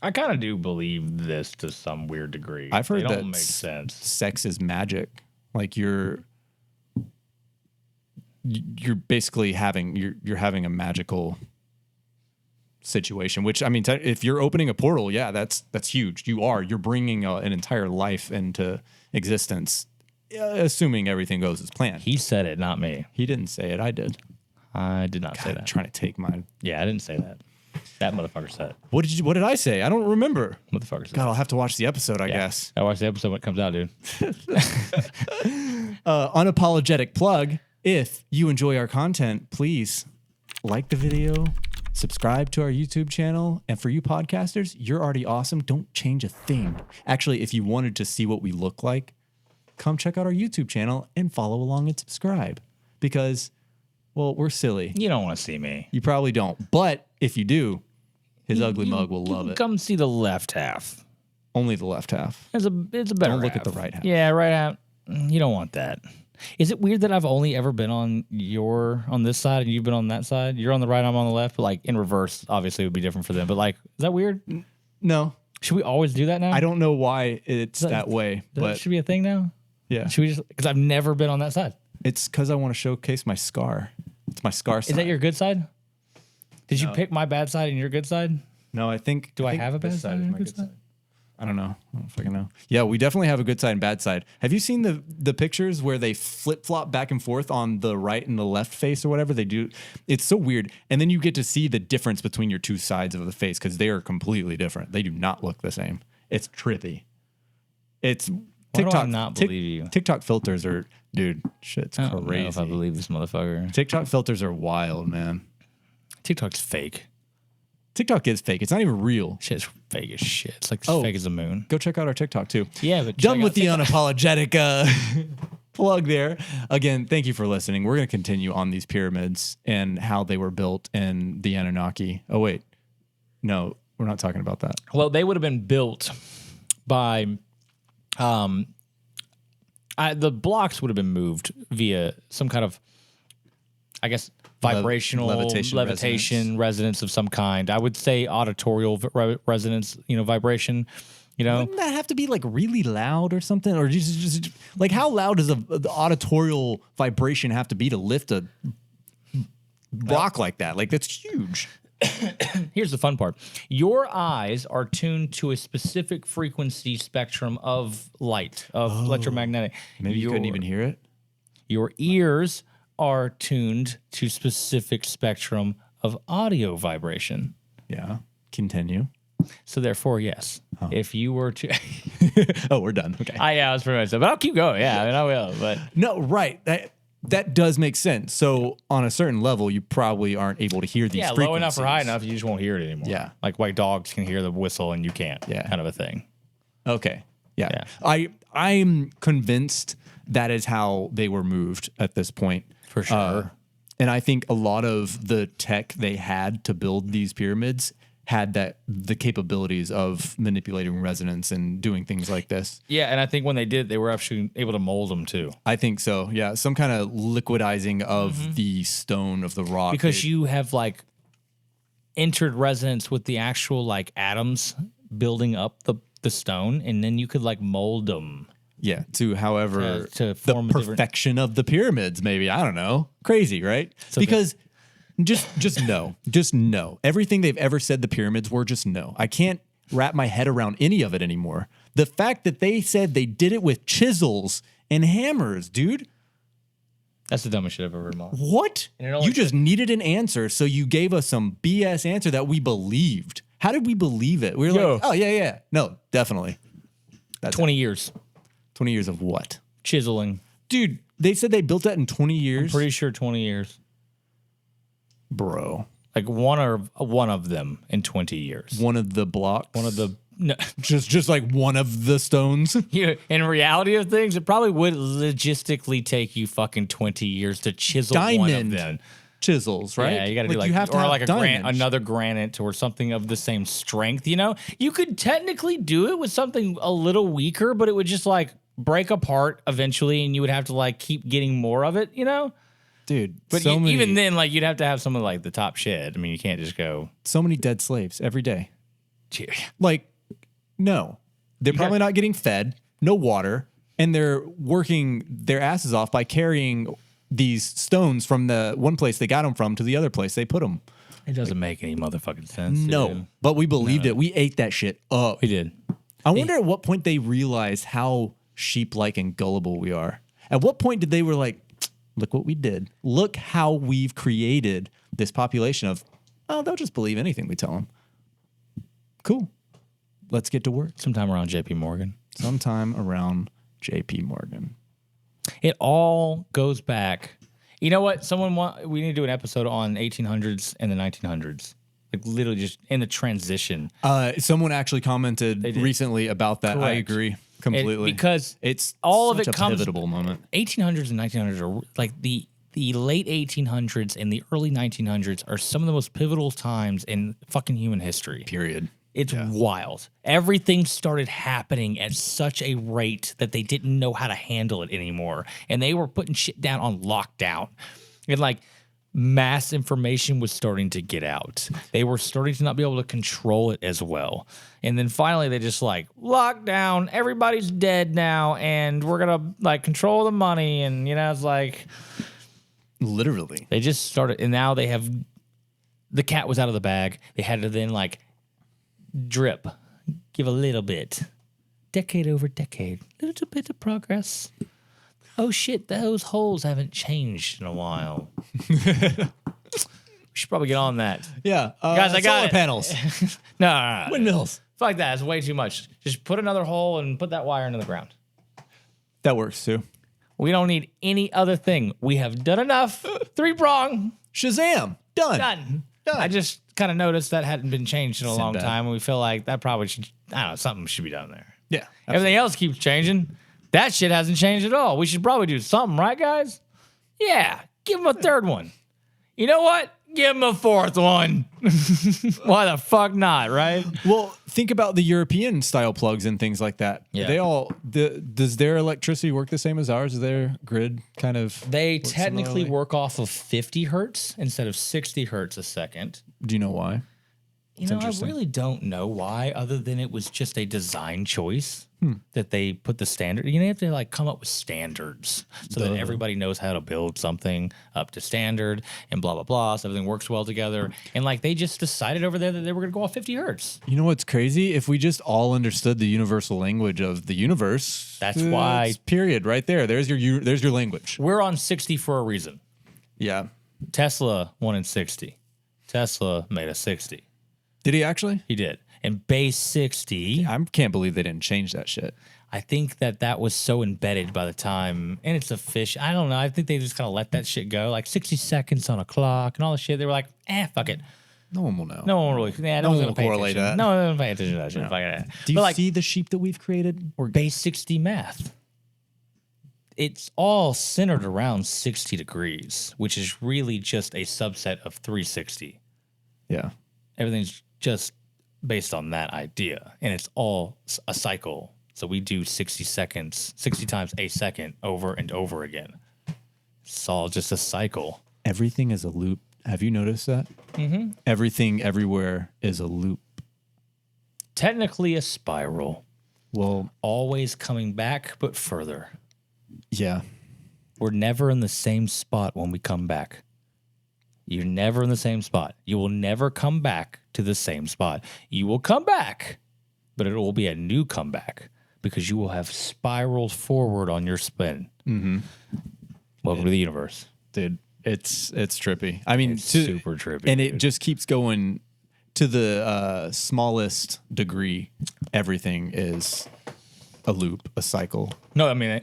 I kind of do believe this to some weird degree. I've heard they that don't make sense. sex is magic. Like you're basically having you're having a magical situation. Which I mean, if you're opening a portal, yeah, that's huge. You're bringing an entire life into existence, assuming everything goes as planned. He said it, not me. He didn't say it. I did. I did not say God, that. trying to take mine. Yeah, I didn't say that. That motherfucker said it. What did I say? I don't remember. Motherfucker said God, it. I'll have to watch the episode, I Yeah. guess. I watch the episode when it comes out, dude. Unapologetic plug. If you enjoy our content, please like the video, subscribe to our YouTube channel. And for you podcasters, you're already awesome. Don't change a thing. Actually, if you wanted to see what we look like, come check out our YouTube channel and follow along and subscribe. Because, well, we're silly. You don't want to see me. You probably don't. But if you do, his ugly mug will love it. Come see the left half. Only the left half. It's a better Don't look half. at the right half. Yeah, right half. You don't want that. Is it weird that I've only ever been on this side and you've been on that side? You're on the right, I'm on the left, but like in reverse, obviously it would be different for them. But like, is that weird? No, Should we always do that now? I don't know why it's that way, That but should be a thing now. yeah, Should we just? Because I've never been on that side. it's because I want to showcase my scar. It's my scar side. Is that your good side? Did you pick my bad side and your good side? No, I think. Do I think have a this bad side is and my a good good side? I don't know. I don't fucking know. Yeah, we definitely have a good side and bad side. Have you seen the pictures where they flip flop back and forth on the right and the left face or whatever they do? It's so weird. And then you get to see the difference between your two sides of the face because they are completely different. They do not look the same. It's trippy. It's Why TikTok. do I not believe you? TikTok filters are, dude, shit's I don't know if I crazy. believe this motherfucker. TikTok filters are wild, man. TikTok's fake. TikTok is fake. It's not even real. Shit's fake as shit. It's like Oh. fake as the moon. Go check out our TikTok too. Yeah, but Done check with out the TikTok. unapologetic plug there. Again, thank you for listening. We're going to continue on these pyramids and how they were built and the Anunnaki. Oh, wait. No, we're not talking about that. Well, they would have been built by, the blocks would have been moved via some kind of, I guess, vibrational levitation resonance of some kind. I would say auditorial resonance, vibration. Wouldn't that have to be like really loud or something? Or just like how loud does the auditorial vibration have to be to lift a rock like that? Like that's huge. Here's the fun part. Your eyes are tuned to a specific frequency spectrum of light, of electromagnetic. Maybe you couldn't even hear it. Your ears are tuned to specific spectrum of audio vibration. Yeah. Continue. So therefore, yes, if you were to, Oh, we're done. Okay. yeah, that's pretty much it. But I'll keep going. Yeah, I mean, I will. But No, right. That does make sense. So on a certain level, you probably aren't able to hear these frequencies. low enough or high enough, you just won't hear it anymore. Yeah. Like white dogs can hear the whistle and you can't. Yeah. Kind of a thing. Okay. Yeah. Yeah. I'm convinced that is how they were moved at this point. For sure. And I think a lot of the tech they had to build these pyramids had the capabilities of manipulating resonance and doing things like this. Yeah, and I think when they did, they were actually able to mold them too. I think so. Yeah. Some kind of liquidizing of the stone of the rock. Because you have like entered resonance with the actual like atoms building up the stone, and then you could like mold them. Yeah, to however To the form a different- perfection of the pyramids, maybe. I don't know. Crazy, right? Because just no. Everything they've ever said the pyramids were, just no. I can't wrap my head around any of it anymore. The fact that they said they did it with chisels and hammers, dude. That's the dumbest shit I've ever heard in my life. What? And it only You just needed an answer, so you gave us some BS answer that we believed. How did we believe it? We were Yo. like, oh, yeah. No, definitely. That's 20 years 20 years of what? chiseling. Dude, they said they built that in 20 years. Pretty sure 20 years. Bro. Like one of them in 20 years. One of the blocks. One of the no, just like one of the stones. in reality of things, it probably would logistically take you fucking 20 years to chisel one of Diamond them. chisels, right? Yeah, you got to do like you have to or have like diamonds. another granite or something of the same strength. You could technically do it with something a little weaker, but it would just like break apart eventually, and you would have to like keep getting more of it. Dude. But so many, even then, like you'd have to have some of like the top shit. I mean, you can't just go. so many dead slaves every day. "Gee." Like, no, they're probably not getting fed, no water, and they're working their asses off by carrying these stones from the one place they got them from to the other place they put them. It doesn't make any motherfucking sense. No, dude. but we believed it. We ate that shit up. We did. I wonder at what point they realized how sheep-like and gullible we are. At what point did they were like, look what we did. Look how we've created this population of, oh, they'll just believe anything we tell them. Cool. Let's get to work. Sometime around J.P. Morgan. Sometime around J.P. Morgan. It all goes back. You know what? We need to do an episode on 1800s and the 1900s. Like literally just in the transition. Someone actually commented did. recently about that. I Correct. agree completely. Because it's all of such it a comes pivotal moment. 1800s and 1900s are like the late 1800s and the early 1900s are some of the most pivotal times in fucking human history. Period. It's wild. Everything started happening at such a rate that they didn't know how to handle it anymore. And they were putting shit down on lockdown. And like mass information was starting to get out. They were starting to not be able to control it as well. And then finally they just like lockdown, everybody's dead now, and we're gonna like control the money. And you know, it's like literally. They just started, and now they have the cat was out of the bag. They had to then like drip, give a little bit, decade over decade, little bit of progress. Oh shit, those holes haven't changed in a while. We should probably get on that. Yeah, guys, I got solar it. panels, no, windmills. Fuck that. It's way too much. Just put another hole and put that wire into the ground. That works too. We don't need any other thing. We have done enough. 3-prong. Shazam! Done. I just kind of noticed that hadn't been changed in a long time, and we feel like that probably should, I don't know, something should be done there. Yeah. Absolutely. Everything else keeps changing. That shit hasn't changed at all. We should probably do something, right, guys? Yeah. Give them a third one. You know what? Give them a fourth one. Why the fuck not, right? Well, think about the European style plugs and things like that. Yeah. They all, does their electricity work the same as ours? Is their grid kind of? They work technically similarly? work off of 50 hertz instead of 60 hertz a second. Do you know why? You know, I interesting. really don't know why, other than it was just a design choice that they put the standard. You know, you have to like come up with standards so that everybody knows how to build something up to standard and blah, blah, blah. So everything works well together. And like they just decided over there that they were going to go off 50 hertz. You know what's crazy? If we just all understood the universal language of the universe, That's why. Period. Right there. There's your language. We're on 60 for a reason. Yeah. Tesla won in 60. Tesla made a 60. Did he actually? He did. And base 60. I can't believe they didn't change that shit. I think that was so embedded by the time, and it's a fish. I don't know. I think they just kind of let that shit go, like 60 seconds on a clock and all the shit. They were like, fuck it. No one will know. No one really. Yeah, No no one one's will gonna pay correlate attention. that. No one will pay attention to that shit. Fuck it. Do you But like see the sheep that we've created? Or base 60 math, it's all centered around 60 degrees, which is really just a subset of 360. yeah. Everything's just based on that idea, and it's all a cycle. So we do 60 seconds, 60 times a second over and over again. It's all just a cycle. Everything is a loop. Have you noticed that? Mm-hmm. Everything everywhere is a loop. Technically a spiral, Well, always coming back, but further. yeah. We're never in the same spot when we come back. You're never in the same spot. You will never come back to the same spot. You will come back, but it will be a new comeback because you will have spiraled forward on your spin. Mm-hmm. Welcome to the universe. Dude, it's trippy. I mean, It's super trippy. And it just keeps going to the smallest degree. Everything is a loop, a cycle. No, I mean,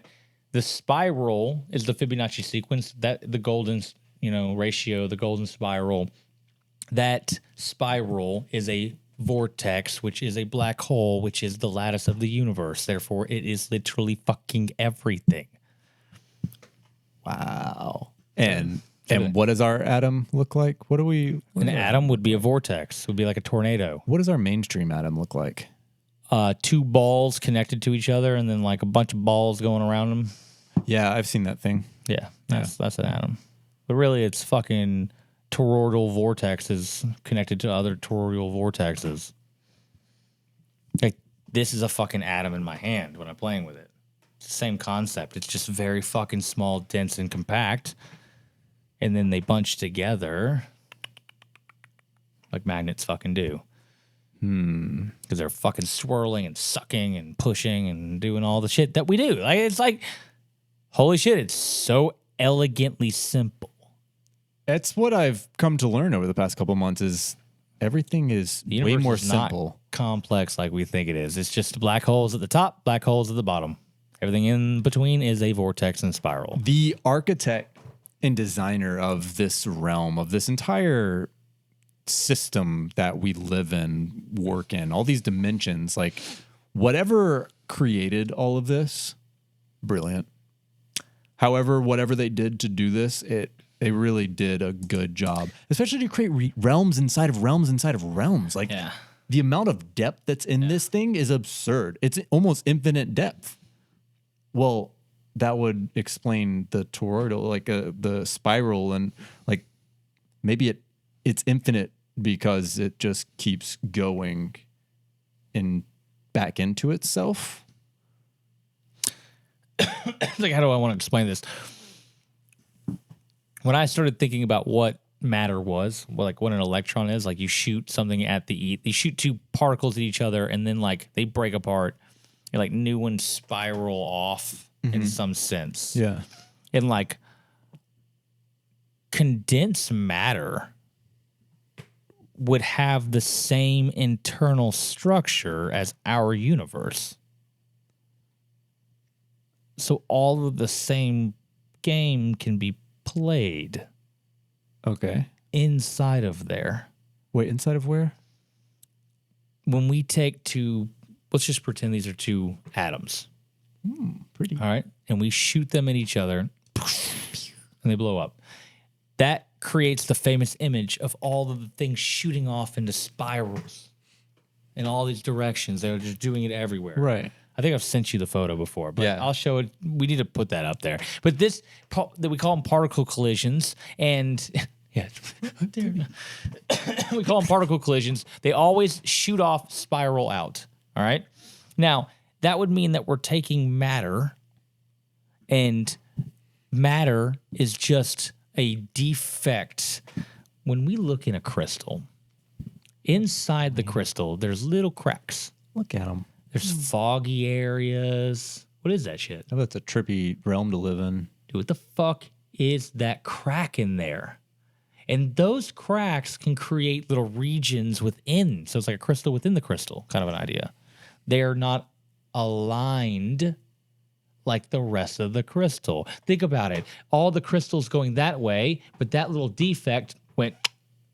the spiral is the Fibonacci sequence, that the golden, ratio, the golden spiral. That spiral is a vortex, which is a black hole, which is the lattice of the universe. Therefore, it is literally fucking everything. Wow. And what does our atom look like? What do we? An atom would be a vortex, would be like a tornado. What does our mainstream atom look like? Two balls connected to each other, and then like a bunch of balls going around them. Yeah, I've seen that thing. Yeah, that's an atom. But really, it's fucking toroidal vortexes connected to other toroidal vortexes. Like, this is a fucking atom in my hand when I'm playing with it. It's the same concept. It's just very fucking small, dense, and compact. And then they bunch together like magnets fucking do. Because they're fucking swirling and sucking and pushing and doing all the shit that we do. Like, it's like, holy shit, it's so elegantly simple. That's what I've come to learn over the past couple of months is everything is The way universe more is not simple. complex like we think it is. It's just black holes at the top, black holes at the bottom. Everything in between is a vortex and spiral. The architect and designer of this realm, of this entire system that we live in, work in, all these dimensions, like whatever created all of this, brilliant. However, whatever they did to do this, they really did a good job, especially to create realms inside of realms inside of realms. Like, Yeah. the amount of depth that's in this thing is absurd. It's almost infinite depth. Well, that would explain the toroidal, like the spiral, and like maybe it's infinite because it just keeps going and back into itself. Like, how do I want to explain this? When I started thinking about what matter was, like what an electron is, like you shoot something at you shoot two particles at each other, and then like they break apart, and like new ones spiral off in some sense. Yeah. And like condensed matter would have the same internal structure as our universe. So all of the same game can be played Okay. inside of there. Wait, inside of where? When we take let's just pretend these are two atoms. Pretty. All right. And we shoot them at each other and they blow up. That creates the famous image of all of the things shooting off into spirals in all these directions. They're just doing it everywhere. Right. I think I've sent you the photo before, but Yeah. I'll show it. We need to put that up there. But that we call them particle collisions, and yeah, we call them particle collisions. They always shoot off, spiral out. All right. Now that would mean that we're taking matter, and matter is just a defect. When we look in a crystal, inside the crystal, there's little cracks. Look at them. There's foggy areas. What is that shit? Oh, that's a trippy realm to live in. Dude, what the fuck is that crack in there? And those cracks can create little regions within. So it's like a crystal within the crystal, kind of an idea. They are not aligned like the rest of the crystal. Think about it. All the crystals going that way, but that little defect went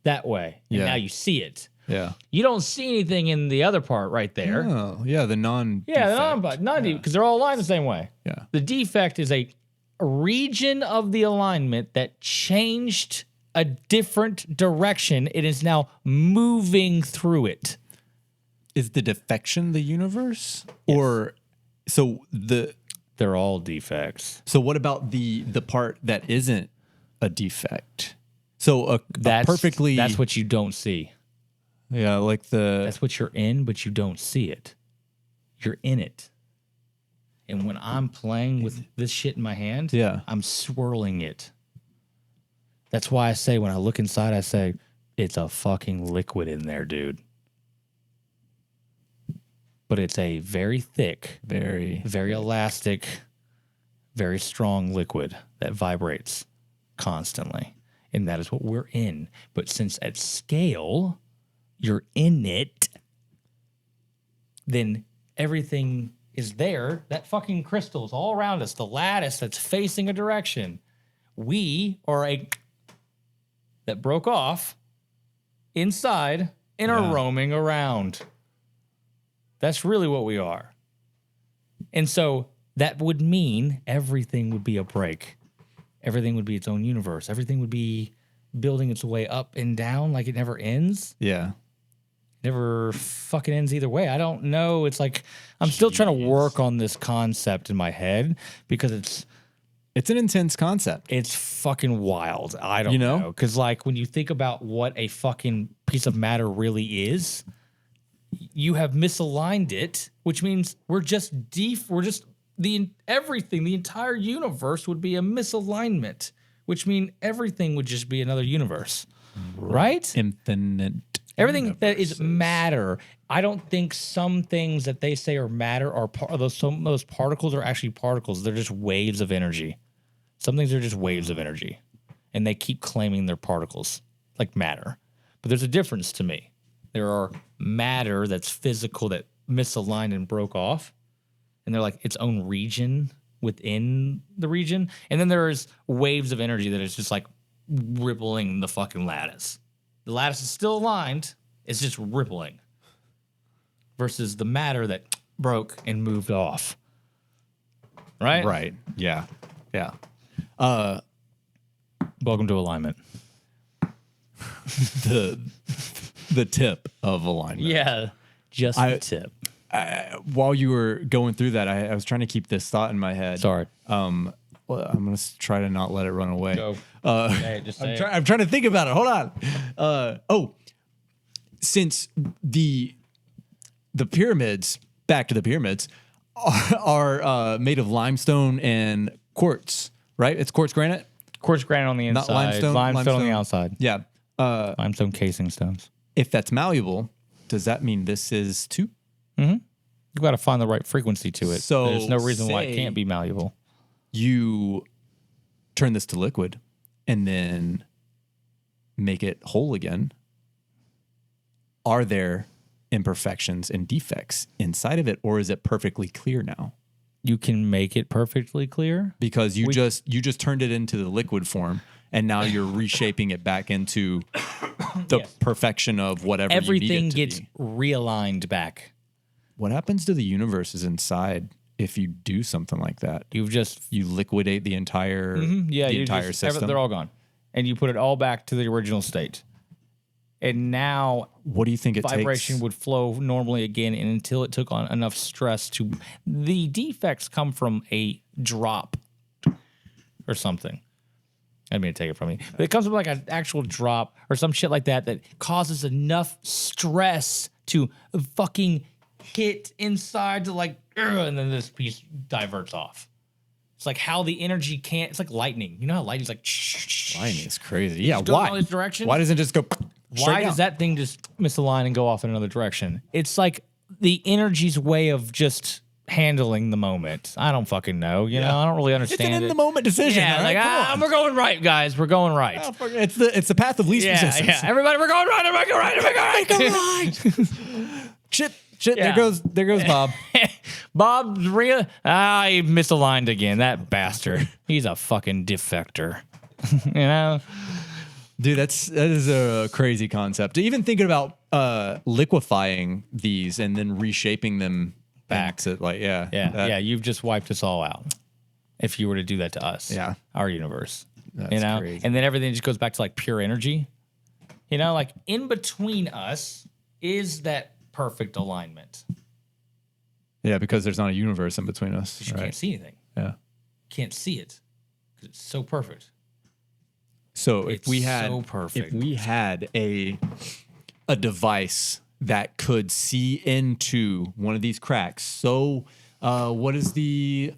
that way. And Yeah. now you see it. Yeah. You don't see anything in the other part right there. Oh, yeah. The non. Yeah, not because they're all aligned the same way. Yeah. The defect is a region of the alignment that changed a different direction. It is now moving through it. Is the defection the universe? Or They're all defects. so what about the part that isn't a defect? So That's that's what you don't see. yeah, like That's what you're in, but you don't see it. You're in it. And when I'm playing with this shit in my hand, Yeah. I'm swirling it. That's why I say when I look inside, I say, it's a fucking liquid in there, dude. But it's a very thick, very very elastic, very strong liquid that vibrates constantly. And that is what we're in. But since at scale, you're in it, then everything is there. That fucking crystal is all around us, the lattice that's facing a direction. We are that broke off inside and are roaming around. That's really what we are. And so that would mean everything would be a break. Everything would be its own universe. Everything would be building its way up and down like it never ends. yeah. Never fucking ends either way. I don't know. It's like I'm still trying to work on this concept in my head because It's an intense concept. it's fucking wild. I don't You know? know. Because like when you think about what a fucking piece of matter really is, you have misaligned it, which means we're just everything, the entire universe would be a misalignment, which means everything would just be another universe. Right? Infinite. Everything that is matter, I don't think some things that they say are matter are some of those particles are actually particles. They're just waves of energy. Some things are just waves of energy, and they keep claiming they're particles, like matter. But there's a difference to me. There are matter that's physical that misaligned and broke off, and they're like its own region within the region. And then there's waves of energy that is just like rippling the fucking lattice. The lattice is still aligned. It's just rippling. Versus the matter that broke and moved off. Right? Right. Yeah. Yeah. Welcome to alignment. The the tip of alignment. Yeah, just the tip. While you were going through that, I was trying to keep this thought in my head. Sorry. Well, I'm gonna try to not let it run away. Go. I'm trying to think about it. Hold on. Since the pyramids, back to the pyramids, are made of limestone and quartz, right? It's quartz granite. Quartz granite on the inside. Not limestone on the outside. Yeah. Limestone casing stones. If that's malleable, does that mean this is too? You've got to find the right frequency to it. So there's no reason why it can't be malleable. You turn this to liquid and then make it whole again. Are there imperfections and defects inside of it, or is it perfectly clear now? You can make it perfectly clear Because you just turned it into the liquid form, and now you're reshaping it back into the perfection of whatever everything you need it to gets be. realigned back. What happens to the universes inside if you do something like that? You liquidate the entire system. They're all gone, and you put it all back to the original state. And now, what do you think vibration would flow normally again, and until it took on enough stress to, the defects come from a drop or something. I didn't mean to take it from you. But it comes from like an actual drop or some shit like that causes enough stress to fucking hit inside to like, and then this piece diverts off. It's like how the energy can't. It's like lightning. You know how lightning's like. Lightning is crazy. Yeah. Why? All these directions. Why doesn't it just go? Why does that thing just misalign and go off in another direction? It's like the energy's way of just handling the moment. I don't fucking know. You know, I don't really understand. It's an in the moment decision. Yeah, right? We're going right, guys. We're going right. Oh, it's the path of least resistance. Yeah. Everybody, we're going right. Everybody, go right. Everybody, go right. Shit. Yeah. There goes Bob. Bob's real. He misaligned again. That bastard. He's a fucking defector. You know. Dude, that is a crazy concept. Even thinking about liquefying these and then reshaping them back to you've just wiped us all out. If you were to do that to us, our universe, That's crazy. and then everything just goes back to like pure energy. You know, like in between us is that perfect alignment. Yeah, because there's not a universe in between us. You can't see anything. Yeah, can't see it because it's so perfect. So if we had a device that could see into one of these cracks. So what is into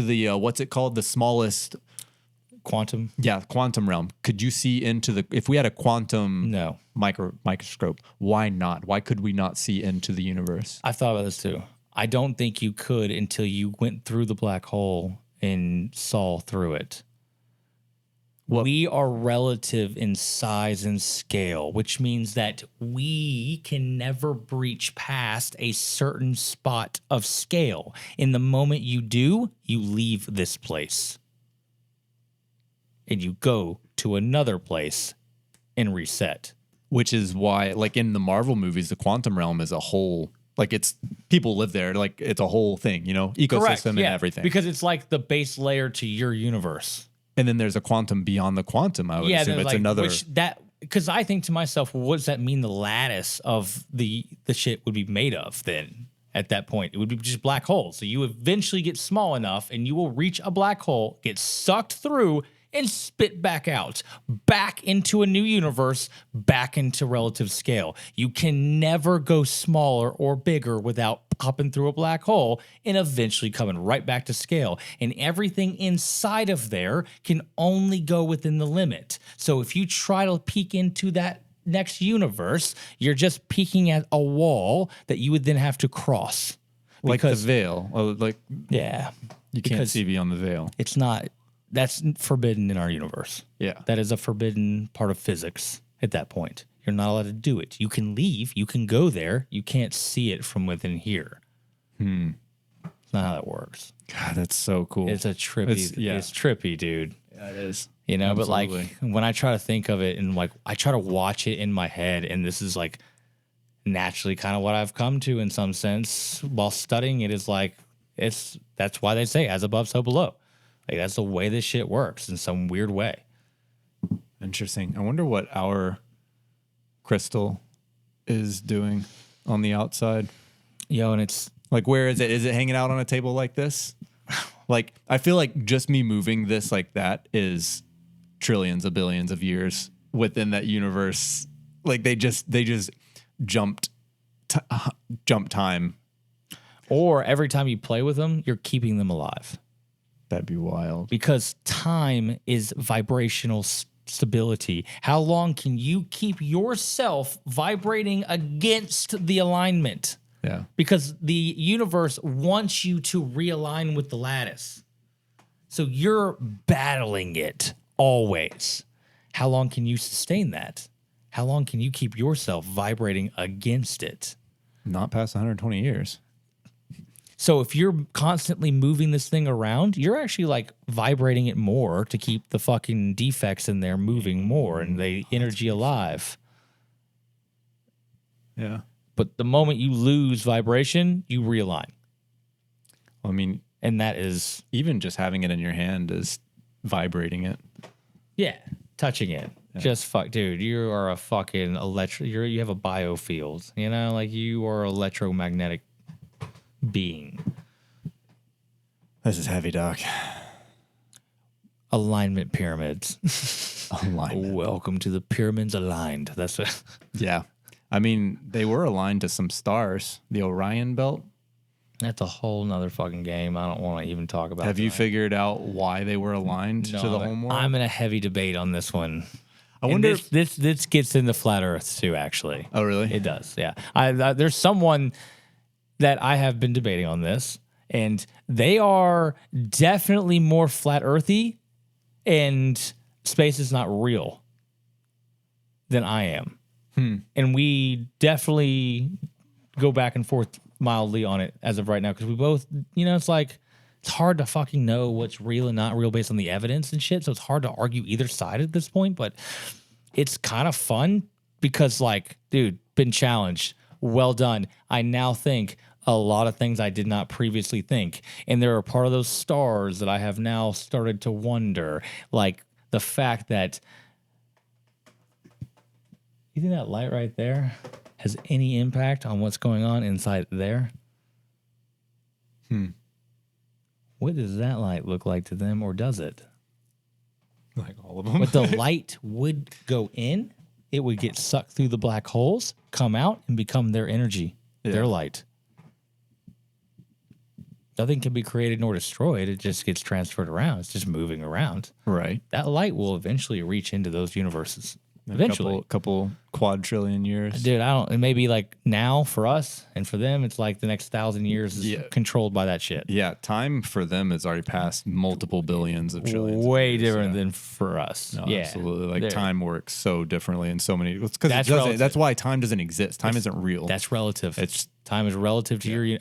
the what's it called? The smallest quantum? Yeah, quantum realm. Could you see into if we had a quantum microscope, why not? Why could we not see into the universe? I've thought about this too. I don't think you could until you went through the black hole and saw through it. We are relative in size and scale, which means that we can never breach past a certain spot of scale. In the moment you do, you leave this place. And you go to another place and reset. Which is why, like in the Marvel movies, the quantum realm is a whole, like it's, people live there, like it's a whole thing, you know, ecosystem and everything. Because it's like the base layer to your universe. And then there's a quantum beyond the quantum. I would assume it's like, another. Because I think to myself, what does that mean? The lattice of the shit would be made of then. At that point, it would be just black holes. So you eventually get small enough, and you will reach a black hole, get sucked through, and spit back out, back into a new universe, back into relative scale. You can never go smaller or bigger without popping through a black hole and eventually coming right back to scale. And everything inside of there can only go within the limit. So if you try to peek into that next universe, you're just peeking at a wall that you would then have to cross. Like the veil. Yeah. You can't see beyond the veil. It's not. That's forbidden in our universe. Yeah. That is a forbidden part of physics at that point. You're not allowed to do it. You can leave. You can go there. You can't see it from within here. It's not how that works. God, that's so cool. It's a trippy. It's trippy, dude. Yeah, it is. You know, Absolutely. But like when I try to think of it and like I try to watch it in my head, and this is like naturally kind of what I've come to in some sense while studying it, is like that's why they say as above, so below. Like that's the way this shit works in some weird way. Interesting. I wonder what our crystal is doing on the outside? Yo, and it's Like, where is it? Is it hanging out on a table like this? Like, I feel like just me moving this like that is trillions of billions of years within that universe. Like, they just jumped time. or every time you play with them, you're keeping them alive. That'd be wild. Because time is vibrational stability. How long can you keep yourself vibrating against the alignment? Yeah. Because the universe wants you to realign with the lattice. So you're battling it always. How long can you sustain that? How long can you keep yourself vibrating against it? Not past 120 years. So if you're constantly moving this thing around, you're actually like vibrating it more to keep the fucking defects in there moving more and the energy alive. Yeah. But the moment you lose vibration, you realign. I mean, And that is, even just having it in your hand is vibrating it. yeah, touching it. Yeah. Just fuck, dude, you are a fucking you have a biofield, you know, like you are electromagnetic being. This is heavy, Doc. Alignment pyramids. Alignment. Welcome to the pyramids aligned. That's what. Yeah. I mean, they were aligned to some stars. The Orion Belt. That's a whole nother fucking game. I don't want to even talk about. Have you figured out why they were aligned to the homeworld? I'm in a heavy debate on this one. I wonder if this gets into flat Earth too. Actually, oh really? It does. Yeah. There's someone that I have been debating on this, and they are definitely more flat earthy, and space is not real than I am. And we definitely go back and forth mildly on it as of right now because we both, you know, it's like it's hard to fucking know what's real and not real based on the evidence and shit. So it's hard to argue either side at this point, but it's kind of fun because, like, dude, been challenged. Well done. I now think a lot of things I did not previously think. And there are part of those stars that I have now started to wonder, like the fact that you think that light right there has any impact on what's going on inside there? What does that light look like to them, or does it? Like all of them. But the light would go in, it would get sucked through the black holes, come out, and become their energy, their light. Nothing can be created nor destroyed. It just gets transferred around. It's just moving around. Right. That light will eventually reach into those universes. Eventually. A couple quadrillion years. Dude, it may be like now for us, and for them, it's like the next 1,000 years is controlled by that shit. Yeah, time for them is already past multiple billions of trillions. Way different than for us. No, yeah, absolutely. Like time works so differently in so many. Because that's why time doesn't exist. Time isn't real. That's relative. It's time is relative to your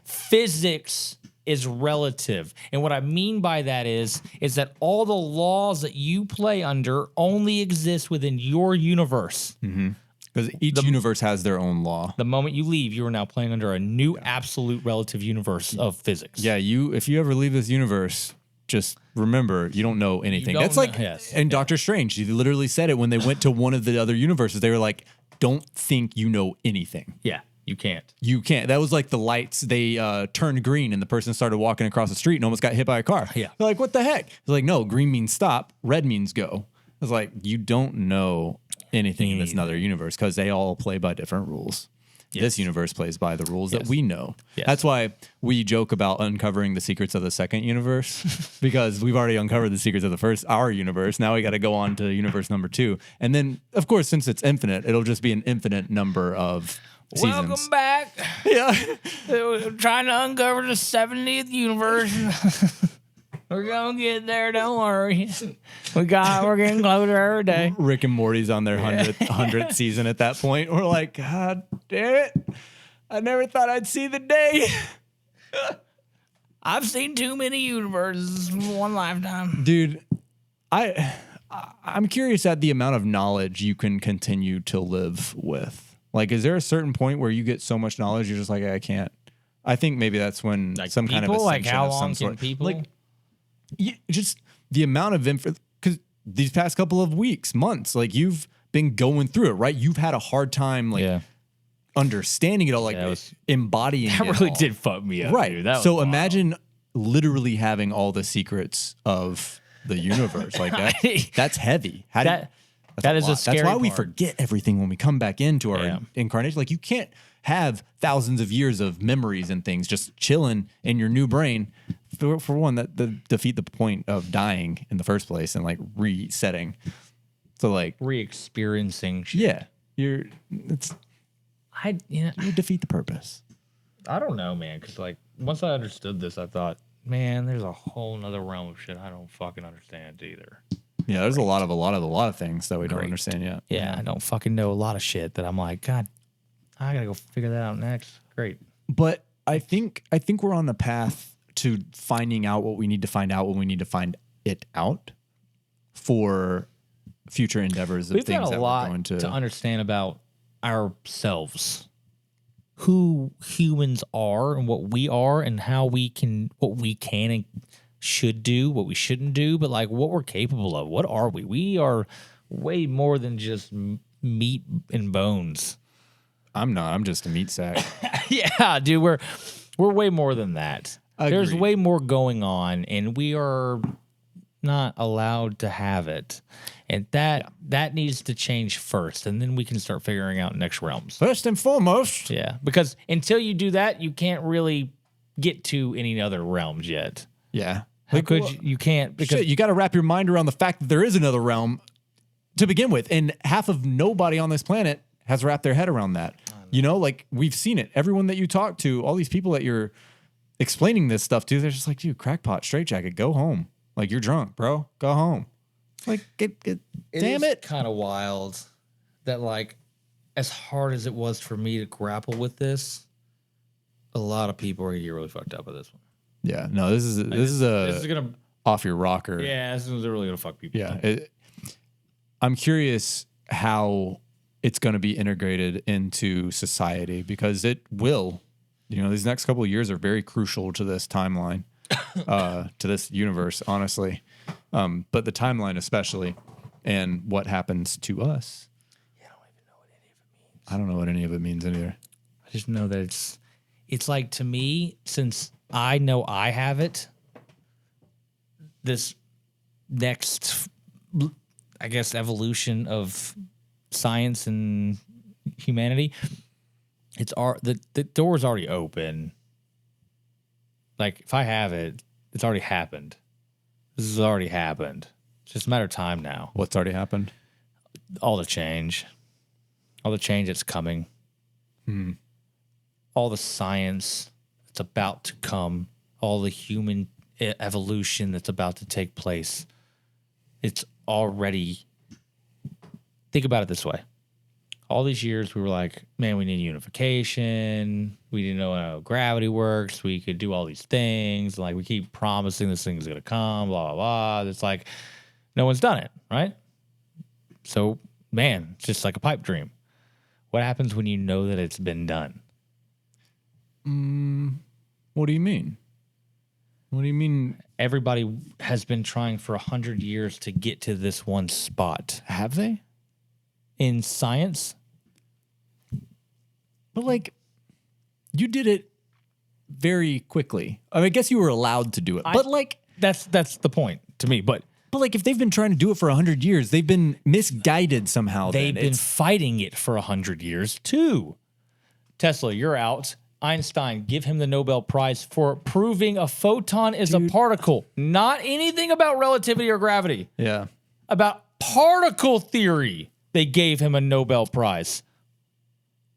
physics is relative. And what I mean by that is that all the laws that you play under only exist within your universe. Because each universe has their own law. The moment you leave, you are now playing under a new absolute relative universe of physics. Yeah, if you ever leave this universe, just remember you don't know anything. That's like and Doctor Strange, he literally said it when they went to one of the other universes. They were like, don't think you know anything. Yeah. You can't. You can't. That was like the lights. They turned green and the person started walking across the street and almost got hit by a car. Yeah. They're like, what the heck? They're like, no, green means stop. Red means go. I was like, you don't know anything in this other universe because they all play by different rules. Yes. This universe plays by the rules that we know. Yes. That's why we joke about uncovering the secrets of the second universe because we've already uncovered the secrets of our universe. Now we got to go on to universe number 2. And then, of course, since it's infinite, it'll just be an infinite number of seasons. Welcome back. Yeah. We're trying to uncover the 70th universe. We're gonna get there, don't worry. We're getting closer every day. Rick and Morty's on their 100th season at that point. We're like, God damn it. I never thought I'd see the day. I've seen too many universes in one lifetime. Dude, I'm curious at the amount of knowledge you can continue to live with. Like, is there a certain point where you get so much knowledge you're just like, I can't? I think maybe that's when like some people, kind of ascension like how of some long sort. can people? Like, just the amount of info. Because these past couple of weeks, months, like you've been going through it, right? You've had a hard time understanding it all, embodying that it really all. did fuck me up, Right. dude. That was So wild. imagine literally having all the secrets of the universe like that. That's heavy. That is a scary That's why we part. forget everything when we come back into our incarnation. Like, you can't have thousands of years of memories and things just chilling in your new brain. For one, that defeat the point of dying in the first place and like resetting. So like re-experiencing shit. you defeat the purpose. I don't know, man, because like once I understood this, I thought, man, there's a whole nother realm of shit I don't fucking understand either. Yeah, there's a lot of things that we don't understand yet. Yeah, I don't fucking know a lot of shit that I'm like, God, I gotta go figure that out next. Great. But I think we're on the path to finding out what we need to find out when we need to find it out for future endeavors of We've things got a that lot we're going to understand about ourselves, who humans are, and what we are, and what we can and should do, what we shouldn't do, but like what we're capable of. What are we? We are way more than just meat and bones. I'm not. I'm just a meat sack. Yeah, dude, we're way more than that. There's Agreed. way more going on, and we are not allowed to have it. And that needs to change first, and then we can start figuring out next realms. First and foremost. Yeah, because until you do that, you can't really get to any other realms yet. Yeah. How could you can't because Shit, you got to wrap your mind around the fact that there is another realm to begin with. And half of nobody on this planet has wrapped their head around that. You know, like we've seen it. Everyone that you talk to, all these people that you're explaining this stuff to, they're just like, dude, crackpot, straitjacket, go home. Like, you're drunk, bro. Go home. Like, damn it. kind of wild that like as hard as it was for me to grapple with this, a lot of people are gonna get really fucked up with this one. Yeah, no, this is gonna off your rocker. Yeah, this is really gonna fuck people. Yeah, I'm curious how it's going to be integrated into society because it will. You know, these next couple of years are very crucial to this timeline, to this universe, honestly. But the timeline especially, and what happens to us. Yeah, I don't even know what any of it means. I don't know what any of it means either. I just know that it's like, to me, since I know I have it, this next, I guess, evolution of science and humanity, the door's already open. Like, if I have it, it's already happened. This has already happened. It's just a matter of time now. What's already happened? All the change that's coming. All the science that's about to come, all the human evolution that's about to take place. It's already, think about it this way. All these years we were like, man, we need unification. We didn't know how gravity works. We could do all these things. Like, we keep promising this thing's going to come, blah, blah, blah. It's like, no one's done it, right? So, man, it's just like a pipe dream. What happens when you know that it's been done? What do you mean? What do you mean? Everybody has been trying for 100 years to get to this one spot. Have they? In science? But like, you did it very quickly. I mean, I guess you were allowed to do it. But like, That's the point to me. But like, if they've been trying to do it for 100 years, they've been misguided somehow. they've been fighting it for 100 years too. Tesla, you're out. Einstein, give him the Nobel Prize for proving a photon is a particle. Not anything about relativity or gravity. Yeah. About particle theory. They gave him a Nobel Prize.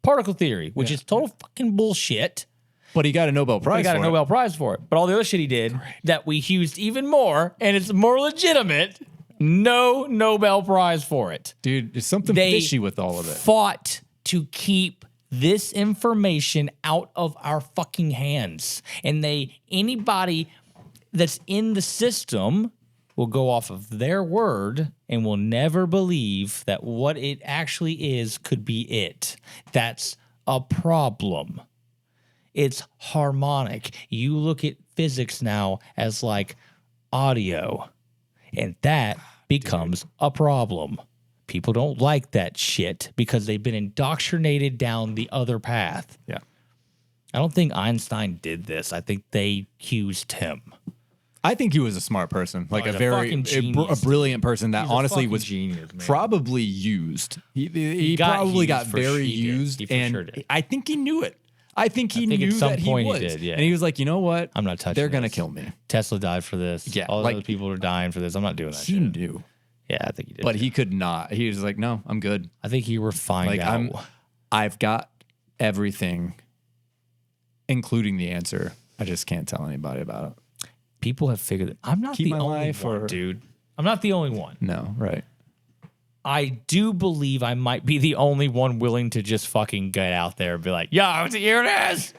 Particle theory, which is total fucking bullshit. But he got a Nobel Prize. He got a Nobel Prize for it. But all the other shit he did that we used even more, and it's more legitimate, no Nobel Prize for it. Dude, there's something fishy with all of it. Fought to keep this information out of our fucking hands. And anybody that's in the system will go off of their word and will never believe that what it actually is could be it. That's a problem. It's harmonic. You look at physics now as like audio, and that becomes a problem People don't like that shit because they've been indoctrinated down the other path. Yeah. I don't think Einstein did this. I think they accused him. I think he was a smart person, like he's a a very fucking genius, brilliant person that He's a honestly fucking was genius, man. probably used. He got probably used got for very he did. used, He for and sure did. I think he knew it. I think he think at knew some that he point he was, did, yeah. and he was like, you know what? I'm not touching They're gonna this. kill me. Tesla died for this. Yeah, All like- those people are dying for this. I'm not doing that He shit. knew, Yeah, I think he did. but he could not. He was like, no, I'm good. I think he refined Like out. I've got everything, including the answer. I just can't tell anybody about it. People have figured it. I'm not Keep the my only life one, or- dude. I'm not the only one. No, right? I do believe I might be the only one willing to just fucking get out there and be like, yo, here it is.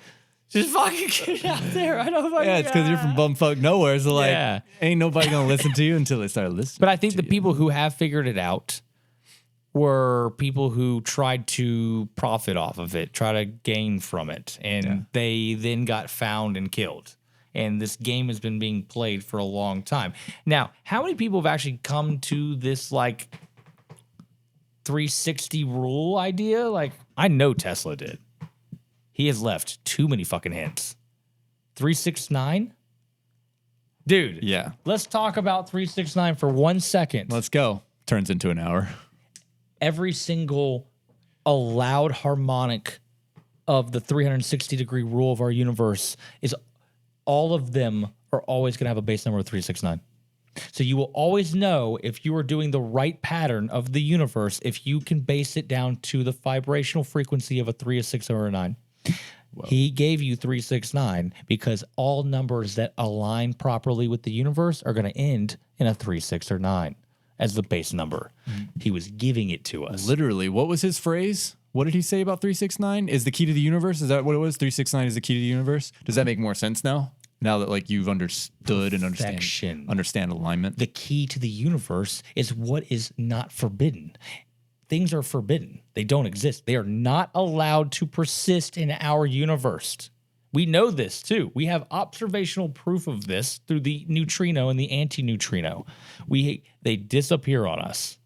Just fucking get it out there. I don't fucking Yeah, it's because you're from bumfuck nowhere. So like, Yeah. ain't nobody gonna listen to you until they start listening. But I think the people who have figured it out were people who tried to profit off of it, try to gain from it, and they then got found and killed. And this game has been being played for a long time. Now, how many people have actually come to this like 360 rule idea? Like, I know Tesla did. He has left too many fucking hints. 369? Dude, Yeah, let's talk about 369 for 1 second. let's go. Turns into an hour. Every single allowed harmonic of the 360 degree rule of our universe is all of them are always going to have a base number of 369. So you will always know if you are doing the right pattern of the universe if you can base it down to the vibrational frequency of a 3, a 6, or a 9. He gave you 369 because all numbers that align properly with the universe are going to end in a 3, 6, or 9 as the base number. He was giving it to us. Literally, what was his phrase? What did he say about 369? Is the key to the universe? Is that what it was? 369 is the key to the universe? Does that make more sense now? Now that like you've understood and Perfection. understand alignment? The key to the universe is what is not forbidden. Things are forbidden. They don't exist. They are not allowed to persist in our universe. We know this too. We have observational proof of this through the neutrino and the antineutrino. They disappear on us.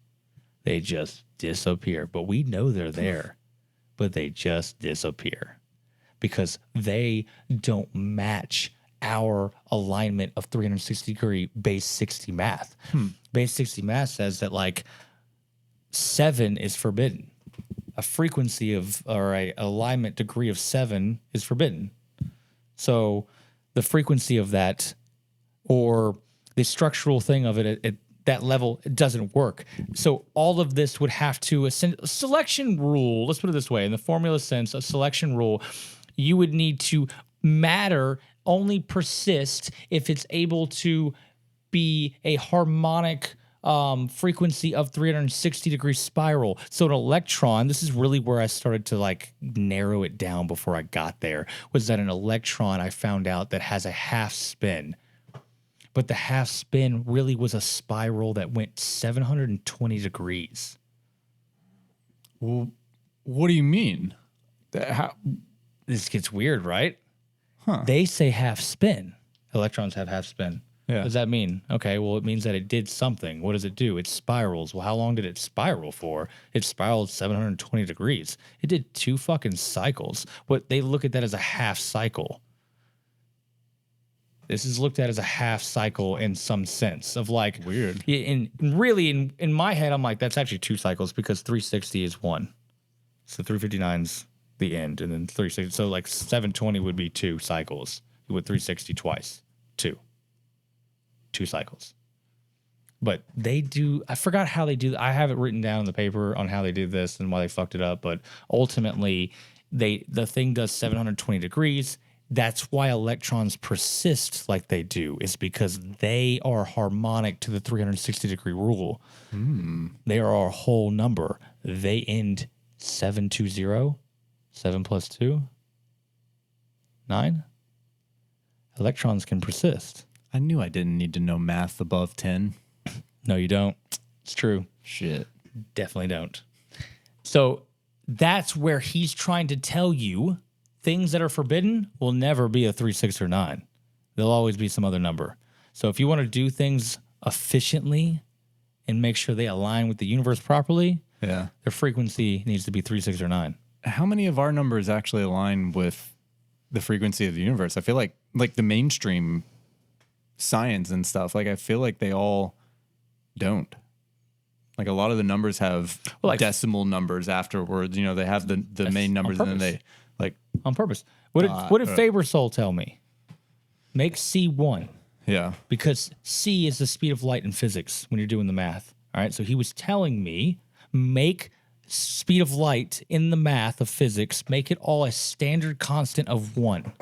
They just disappear. But we know they're there. But they just disappear because they don't match our alignment of 360 degree base 60 math. Base 60 math says that like 7 is forbidden. A frequency of or a alignment degree of 7 is forbidden. So the frequency of that or the structural thing of it at that level, it doesn't work. So all of this would have to a selection rule. Let's put it this way. In the formula sense, a selection rule, you would need to matter only persist if it's able to be a harmonic frequency of 360 degree spiral. So an electron, this is really where I started to like narrow it down before I got there, was that an electron I found out that has a half spin. But the half spin really was a spiral that went 720 degrees. Well, what do you mean? This gets weird, right? Huh. They say half spin. Electrons have half spin. Yeah. What does that mean? Okay, well, it means that it did something. What does it do? It spirals. Well, how long did it spiral for? It spiraled 720 degrees. It did 2 fucking cycles. What they look at that as a half cycle. This is looked at as a half cycle in some sense of like Weird. In my head, I'm like, that's actually 2 cycles because 360 is 1. So 359's the end, and then 360. So like 720 would be 2 cycles. You would 360 twice. 2 cycles. But they do, I forgot how they do, I have it written down in the paper on how they did this and why they fucked it up, but ultimately the thing does 720 degrees. That's why electrons persist like they do, is because they are harmonic to the 360 degree rule. They are our whole number. They end 720, 7 plus 2, 9. Electrons can persist. I knew I didn't need to know math above 10. No, you don't. It's true. Shit. Definitely don't. So that's where he's trying to tell you things that are forbidden will never be a 3, 6, or 9. They'll always be some other number. So if you want to do things efficiently and make sure they align with the universe properly, Yeah. their frequency needs to be 3, 6, or 9. How many of our numbers actually align with the frequency of the universe? I feel like the mainstream science and stuff, like I feel like they all don't. Like a lot of the numbers have decimal numbers afterwards. You know, they have the main numbers and then they like on purpose. What did Faber-Sol tell me? Make C 1. Yeah. Because C is the speed of light in physics when you're doing the math. All right. So he was telling me, make speed of light in the math of physics, make it all a standard constant of 1.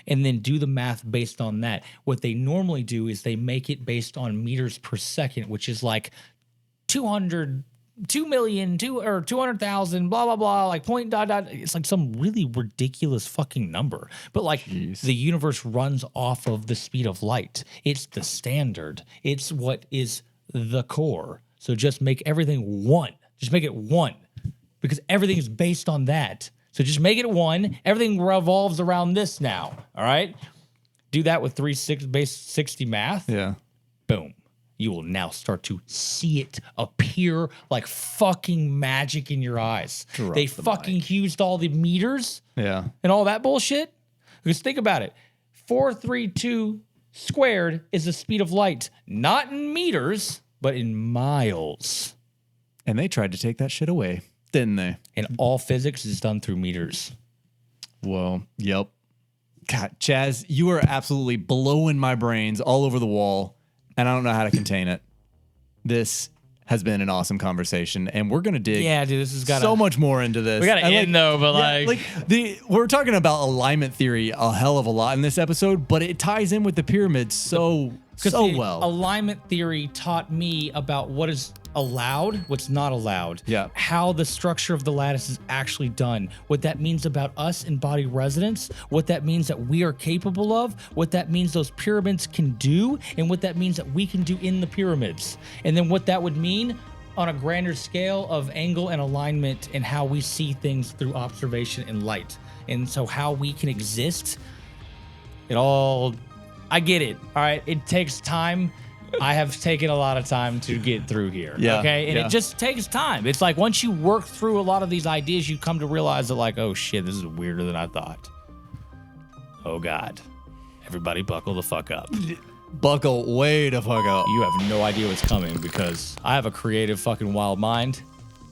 And then do the math based on that. What they normally do is they make it based on meters per second, which is like 200, 2 million, 200,000, blah, blah, blah, like point dot dot. It's like some really ridiculous fucking number. But like the universe runs off of the speed of light. It's the standard. It's what is the core. So just make everything 1. Just make it 1 because everything is based on that. So just make it 1. Everything revolves around this now. All right? Do that with base 60 math. Yeah. Boom. You will now start to see it appear like fucking magic in your eyes. They fucking used all the meters and all that bullshit. Because think about it. 432 squared is the speed of light, not in meters, but in miles. And they tried to take that shit away, didn't they? And all physics is done through meters. Well, yep. God, Chaz, you are absolutely blowing my brains all over the wall, and I don't know how to contain it. This has been an awesome conversation, and we're gonna dig this has got so much more into this. We gotta end though, but we're talking about alignment theory a hell of a lot in this episode, but it ties in with the pyramids so well. Alignment theory taught me about what is allowed, what's not allowed. Yeah. How the structure of the lattice is actually done. What that means about us in body resonance. What that means that we are capable of. What that means those pyramids can do. And what that means that we can do in the pyramids. And then what that would mean on a grander scale of angle and alignment and how we see things through observation and light. And so how we can exist. I get it. All right. It takes time. I have taken a lot of time to get through here. Yeah. Okay. And it just takes time. It's like once you work through a lot of these ideas, you come to realize that, like, oh shit, this is weirder than I thought. Oh God. Everybody buckle the fuck up. Buckle way the fuck up. You have no idea what's coming because I have a creative fucking wild mind.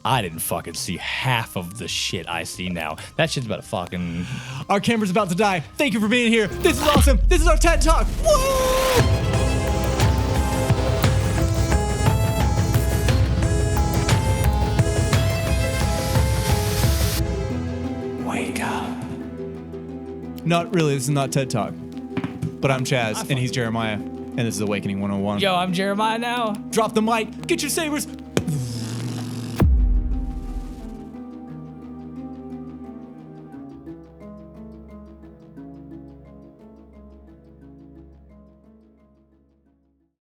I didn't fucking see half of the shit I see now. That shit's about to fucking... Our camera's about to die. Thank you for being here. This is awesome. This is our TED Talk. Woo! Wake up. Not really. This is not TED Talk. But I'm Chaz, and he's Jeremiah, and this is Awakening 101. Yo, I'm Jeremiah now. Drop the mic. Get your sabers.